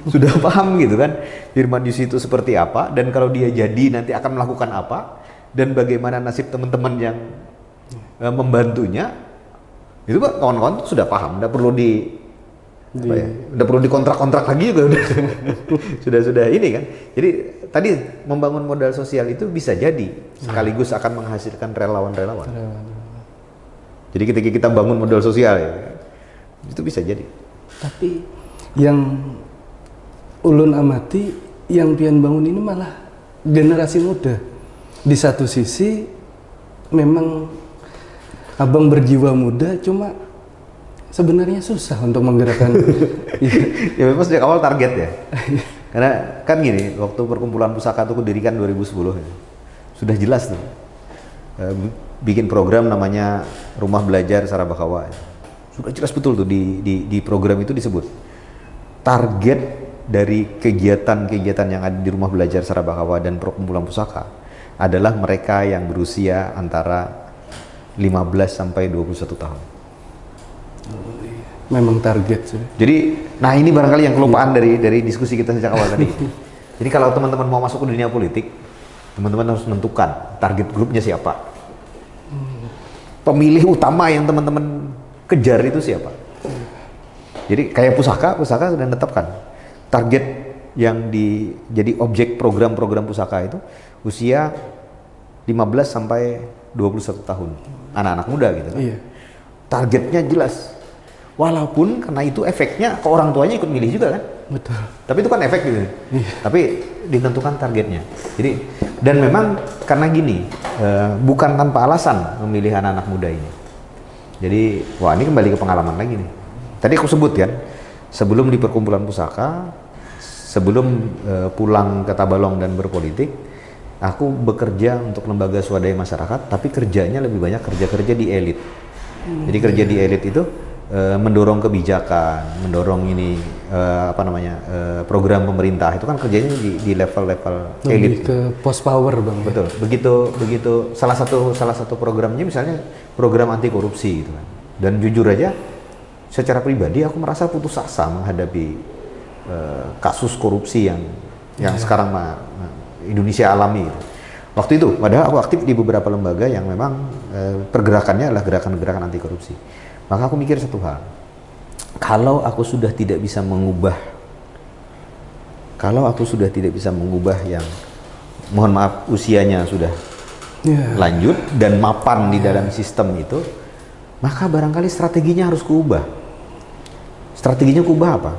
sudah paham gitu kan, Firman Yusi itu seperti apa, dan kalau dia jadi nanti akan melakukan apa, dan bagaimana nasib teman-teman yang membantunya. Itu Pak, kawan-kawan tuh sudah paham, udah perlu udah perlu dikontrak-kontrak lagi juga udah. sudah ini kan. Jadi tadi membangun modal sosial itu bisa jadi sekaligus akan menghasilkan relawan-relawan. Jadi ketika kita bangun modal sosial ya, itu bisa jadi. Tapi yang ulun amati, yang pian bangun ini malah generasi muda. Di satu sisi memang abang berjiwa muda, cuma sebenarnya susah untuk menggerakkan. Ya memang sejak awal target ya. Karena kan gini, waktu perkumpulan pusaka itu didirikan 2010 ya, sudah jelas tuh bikin program namanya Rumah Belajar Sarabakawa. Sudah jelas betul tuh di program itu disebut target dari kegiatan-kegiatan yang ada di Rumah Belajar Sarabakawa dan perkumpulan pusaka adalah mereka yang berusia antara 15 sampai 21 tahun. Memang target sih. Jadi, nah ini barangkali yang kelupaan dari diskusi kita sejak awal tadi. Jadi kalau teman-teman mau masuk ke dunia politik, teman-teman harus menentukan target grupnya siapa. Pemilih utama yang teman-teman kejar itu siapa. Jadi kayak pusaka sudah menetapkan target yang jadi objek program-program pusaka itu usia 15 sampai 21 tahun. Anak-anak muda gitu kan. Iya. Targetnya jelas. Walaupun karena itu efeknya ke orang tuanya ikut milih juga kan. Betul. Tapi itu kan efek gitu. Iya. Tapi ditentukan targetnya. Jadi dan memang karena gini, bukan tanpa alasan memilih anak-anak muda ini. Jadi wah ini kembali ke pengalaman lagi nih. Tadi aku sebut kan, sebelum di perkumpulan pusaka, sebelum pulang ke Tabalong dan berpolitik, aku bekerja untuk lembaga swadaya masyarakat, tapi kerjanya lebih banyak kerja-kerja di elit. Jadi kerja di elit itu mendorong kebijakan, mendorong ini program pemerintah, itu kan kerjanya di level-level elit. Lebih ke post power bang. Betul. Begitu salah satu programnya misalnya program anti korupsi gitu kan. Dan jujur aja, secara pribadi aku merasa putus asa menghadapi kasus korupsi yang sekarang Indonesia alami. Waktu itu, padahal aku aktif di beberapa lembaga yang memang pergerakannya adalah gerakan-gerakan anti korupsi. Maka aku mikir satu hal, kalau aku sudah tidak bisa mengubah yang, mohon maaf, usianya sudah lanjut dan mapan di dalam sistem itu, maka barangkali strateginya harus kuubah. Strateginya kuubah apa?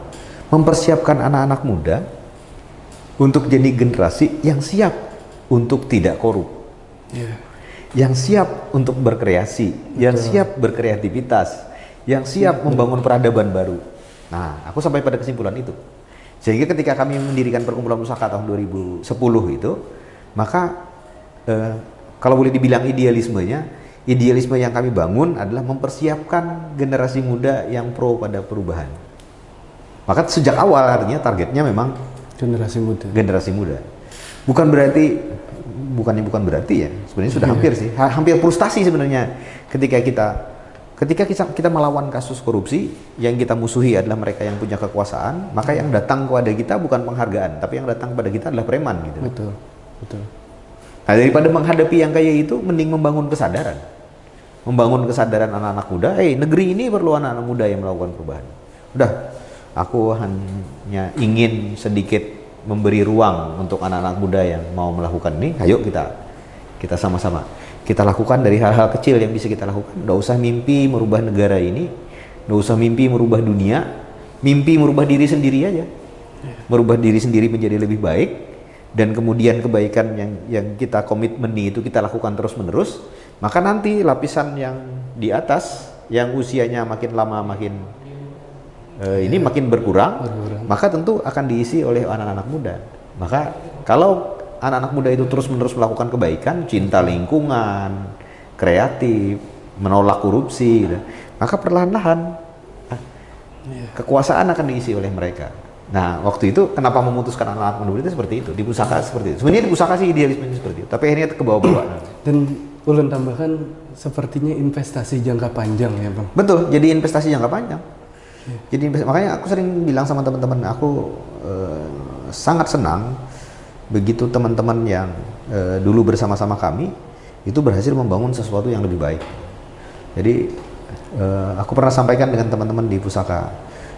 Mempersiapkan anak-anak muda untuk jadi generasi yang siap untuk tidak korup, yang siap untuk berkreasi, yang siap berkreativitas, yang siap membangun peradaban baru. Nah, aku sampai pada kesimpulan itu. Sehingga ketika kami mendirikan perkumpulan pusaka tahun 2010 itu, maka kalau boleh dibilang idealisme yang kami bangun adalah mempersiapkan generasi muda yang pro pada perubahan. Maka sejak awal artinya targetnya memang generasi muda. Bukan berarti ya, sebenarnya sudah hampir sih, hampir frustasi sebenarnya ketika kita melawan kasus korupsi, yang kita musuhi adalah mereka yang punya kekuasaan, maka yang datang kepada kita bukan penghargaan, tapi yang datang kepada kita adalah preman gitu. Betul. Nah, daripada menghadapi yang kayak itu, mending membangun kesadaran anak-anak muda. Negeri ini perlu anak-anak muda yang melakukan perubahan. Udah, aku hanya ingin sedikit memberi ruang untuk anak-anak muda yang mau melakukan ini. Ayo kita sama-sama kita lakukan dari hal-hal kecil yang bisa kita lakukan. Nggak usah mimpi merubah negara ini, nggak usah mimpi merubah dunia, mimpi merubah diri sendiri aja. Merubah diri sendiri menjadi lebih baik, dan kemudian kebaikan yang kita komitmen itu kita lakukan terus-menerus, maka nanti lapisan yang di atas yang usianya makin lama makin makin berkurang, maka tentu akan diisi oleh anak-anak muda. Maka kalau anak-anak muda itu terus-menerus melakukan kebaikan, cinta lingkungan, kreatif, menolak korupsi, maka perlahan-lahan kekuasaan akan diisi oleh mereka. Nah, waktu itu kenapa memutuskan anak-anak muda itu seperti itu, di pusaka seperti itu. Sebenarnya di pusaka sih idealismenya seperti itu, tapi akhirnya ke bawah-bawah. Dan ulun tambahkan sepertinya investasi jangka panjang ya Bang. Betul, jadi investasi jangka panjang. Jadi makanya aku sering bilang sama teman-teman aku sangat senang begitu teman-teman yang dulu bersama-sama kami itu berhasil membangun sesuatu yang lebih baik. Jadi aku pernah sampaikan dengan teman-teman di pusaka,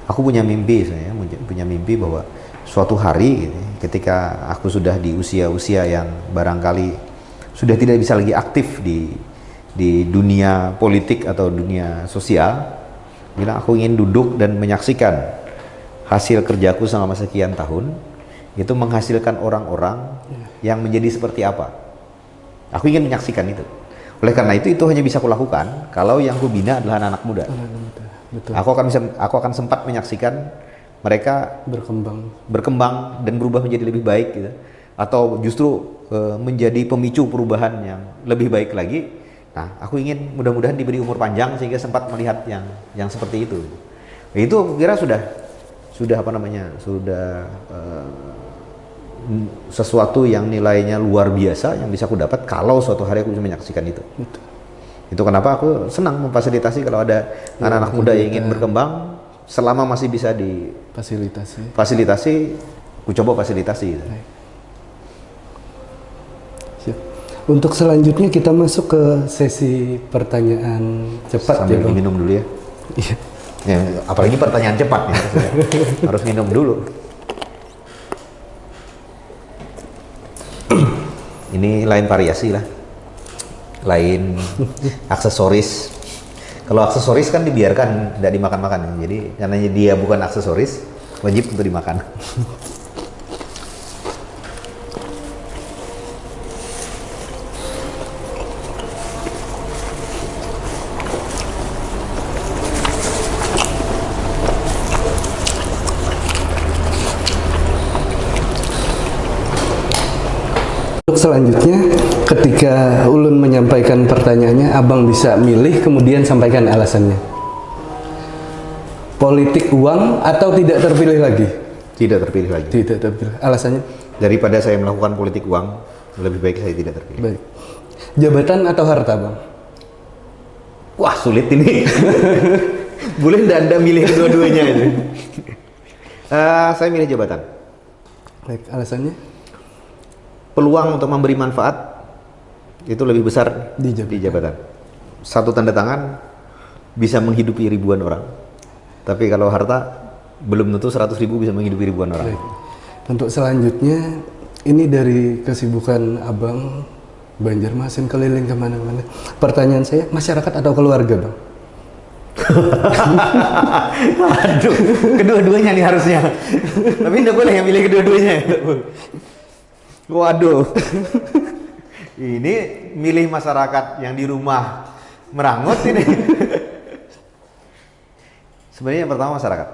aku punya mimpi, saya punya mimpi bahwa suatu hari gitu, ketika aku sudah di usia-usia yang barangkali sudah tidak bisa lagi aktif di dunia politik atau dunia sosial, bilang aku ingin duduk dan menyaksikan hasil kerjaku selama sekian tahun itu menghasilkan orang-orang yang menjadi seperti apa. Aku ingin menyaksikan itu. Oleh karena itu hanya bisa kulakukan kalau yang kubina adalah anak-anak muda. Betul. Aku akan sempat menyaksikan mereka berkembang dan berubah menjadi lebih baik gitu. Atau justru menjadi pemicu perubahan yang lebih baik lagi. Nah, aku ingin mudah-mudahan diberi umur panjang sehingga sempat melihat yang seperti itu. Itu aku kira sudah sesuatu yang nilainya luar biasa yang bisa aku dapat kalau suatu hari aku bisa menyaksikan itu. Betul. Itu kenapa aku senang memfasilitasi kalau ada anak-anak muda yang ingin berkembang selama masih bisa fasilitasi, aku coba fasilitasi. Gitu. Untuk selanjutnya kita masuk ke sesi pertanyaan cepat. Sambil minum dulu ya. Iya. Ya, apalagi pertanyaan cepat ya. Harus minum dulu. Ini lain variasi lah. Lain aksesoris. Kalau aksesoris kan dibiarkan, tidak dimakan-makan. Jadi karena dia bukan aksesoris, wajib untuk dimakan. Selanjutnya, ketika ulun menyampaikan pertanyaannya, abang bisa milih kemudian sampaikan alasannya. Politik uang atau tidak terpilih lagi? Tidak terpilih lagi. Tidak terpilih. Alasannya? Daripada saya melakukan politik uang, lebih baik saya tidak terpilih. Baik. Jabatan atau harta, Bang? Wah, sulit ini. Boleh nggak Anda milih kedua-duanya itu? Saya milih jabatan. Baik, alasannya? Peluang untuk memberi manfaat itu lebih besar di jabatan. Satu tanda tangan bisa menghidupi ribuan orang. Tapi kalau harta belum tentu 100.000 bisa menghidupi ribuan orang. Baik. Untuk selanjutnya, ini dari kesibukan abang Banjarmasin keliling kemana-mana. Pertanyaan saya, masyarakat atau keluarga, Bang? Aduh, kedua-duanya nih harusnya. Tapi enggak boleh yang milih kedua-duanya. Waduh. Ini milih masyarakat yang di rumah merangut ini. Sebenarnya yang pertama masyarakat.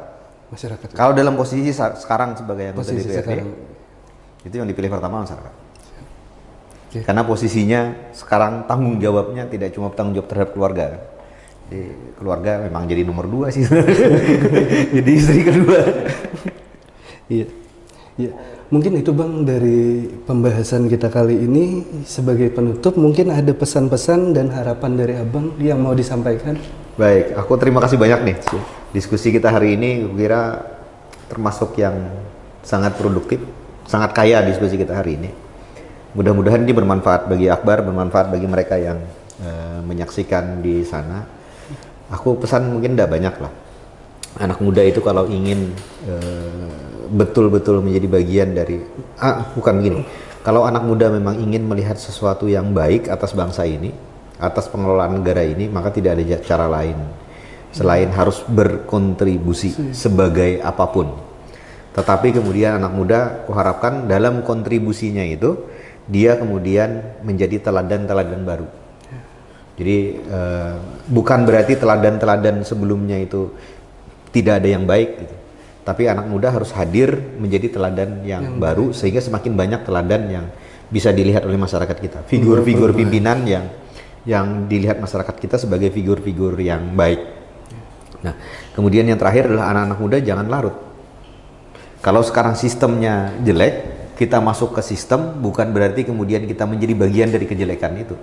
Kalau dalam posisi sekarang sebagai anggota DPRD, itu yang dipilih pertama masyarakat. Okay. Karena posisinya sekarang tanggung jawabnya tidak cuma tanggung jawab terhadap keluarga. Jadi keluarga memang jadi nomor 2 sih. Jadi istri kedua. Iya. Iya. Mungkin itu Bang dari pembahasan kita kali ini. Sebagai penutup mungkin ada pesan-pesan dan harapan dari Abang yang mau disampaikan. Baik, aku terima kasih banyak nih. Diskusi kita hari ini aku kira termasuk yang sangat produktif, sangat kaya diskusi kita hari ini. Mudah-mudahan ini bermanfaat bagi Akbar, bermanfaat bagi mereka yang menyaksikan di sana. Aku pesan mungkin tidak banyak lah. Anak muda itu kalau ingin betul-betul menjadi bagian dari, bukan begini. Kalau anak muda memang ingin melihat sesuatu yang baik atas bangsa ini, atas pengelolaan negara ini, maka tidak ada cara lain selain harus berkontribusi sebagai apapun. Tetapi kemudian anak muda, kuharapkan dalam kontribusinya itu, dia kemudian menjadi teladan-teladan baru. Jadi bukan berarti teladan-teladan sebelumnya itu tidak ada yang baik gitu. Tapi anak muda harus hadir menjadi teladan yang baru, sehingga semakin banyak teladan yang bisa dilihat oleh masyarakat kita. Figur-figur pimpinan yang dilihat masyarakat kita sebagai figur-figur yang baik. Nah, kemudian yang terakhir adalah anak-anak muda jangan larut. Kalau sekarang sistemnya jelek, kita masuk ke sistem bukan berarti kemudian kita menjadi bagian dari kejelekan itu.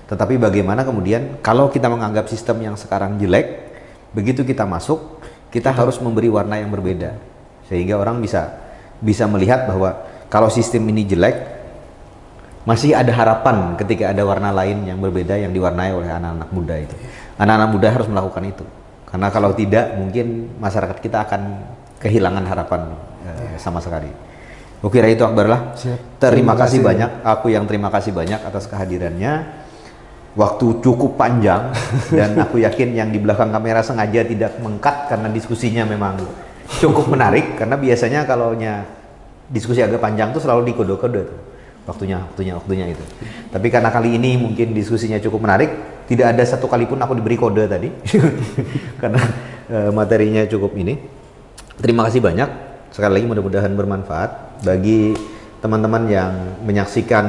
Tetapi bagaimana kemudian kalau kita menganggap sistem yang sekarang jelek, begitu kita masuk, kita harus memberi warna yang berbeda. Sehingga orang bisa melihat bahwa kalau sistem ini jelek, masih ada harapan ketika ada warna lain yang berbeda yang diwarnai oleh anak-anak muda itu. Anak-anak muda harus melakukan itu. Karena kalau tidak, mungkin masyarakat kita akan kehilangan harapan sama sekali. Oke, itu Akbar lah. Terima kasih banyak. Aku yang terima kasih banyak atas kehadirannya. Waktu cukup panjang dan aku yakin yang di belakang kamera sengaja tidak meng-cut karena diskusinya memang cukup menarik. Karena biasanya kalau diskusi agak panjang tuh selalu dikode-kode tuh. Waktunya itu. Tapi karena kali ini mungkin diskusinya cukup menarik, tidak ada satu kali pun aku diberi kode tadi. Karena materinya cukup ini. Terima kasih banyak. Sekali lagi mudah-mudahan bermanfaat bagi teman-teman yang menyaksikan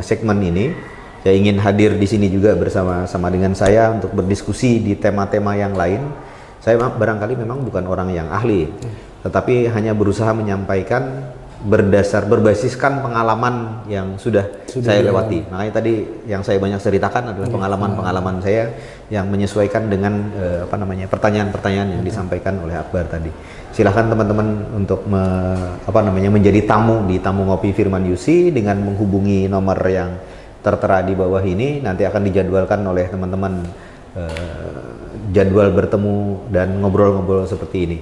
segmen ini. Saya ingin hadir di sini juga bersama-sama dengan saya untuk berdiskusi di tema-tema yang lain. Saya barangkali memang bukan orang yang ahli, tetapi hanya berusaha menyampaikan berbasiskan pengalaman yang sudah saya lewati. Makanya tadi yang saya banyak ceritakan adalah pengalaman-pengalaman saya yang menyesuaikan dengan pertanyaan-pertanyaan yang disampaikan oleh Akbar tadi. Silahkan teman-teman untuk menjadi tamu di Tamu Ngopi Firman Yusi dengan menghubungi nomor yang tertera di bawah ini. Nanti akan dijadwalkan oleh teman-teman jadwal bertemu dan ngobrol-ngobrol seperti ini.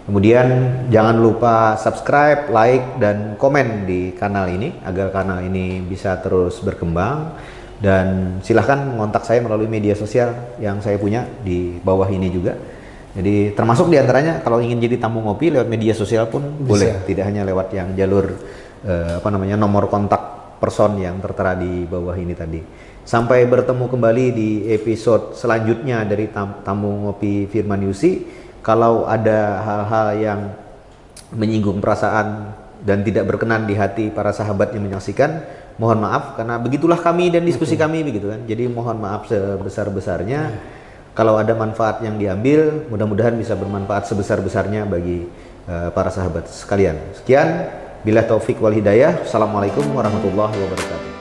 Kemudian jangan lupa subscribe, like, dan komen di kanal ini agar kanal ini bisa terus berkembang. Dan silahkan mengontak saya melalui media sosial yang saya punya di bawah ini juga. Jadi termasuk diantaranya kalau ingin jadi tamu ngopi lewat media sosial pun bisa. Boleh, tidak hanya lewat yang jalur nomor kontak person yang tertera di bawah ini tadi. Sampai bertemu kembali di episode selanjutnya dari Tamu Ngopi Firman Yusi. Kalau ada hal-hal yang menyinggung perasaan dan tidak berkenan di hati para sahabat yang menyaksikan, mohon maaf karena begitulah kami dan diskusi kami begitu kan. Jadi mohon maaf sebesar-besarnya. Kalau ada manfaat yang diambil, mudah-mudahan bisa bermanfaat sebesar-besarnya bagi para sahabat sekalian. Sekian, bila taufik wal hidayah. Assalamualaikum warahmatullahi wabarakatuh.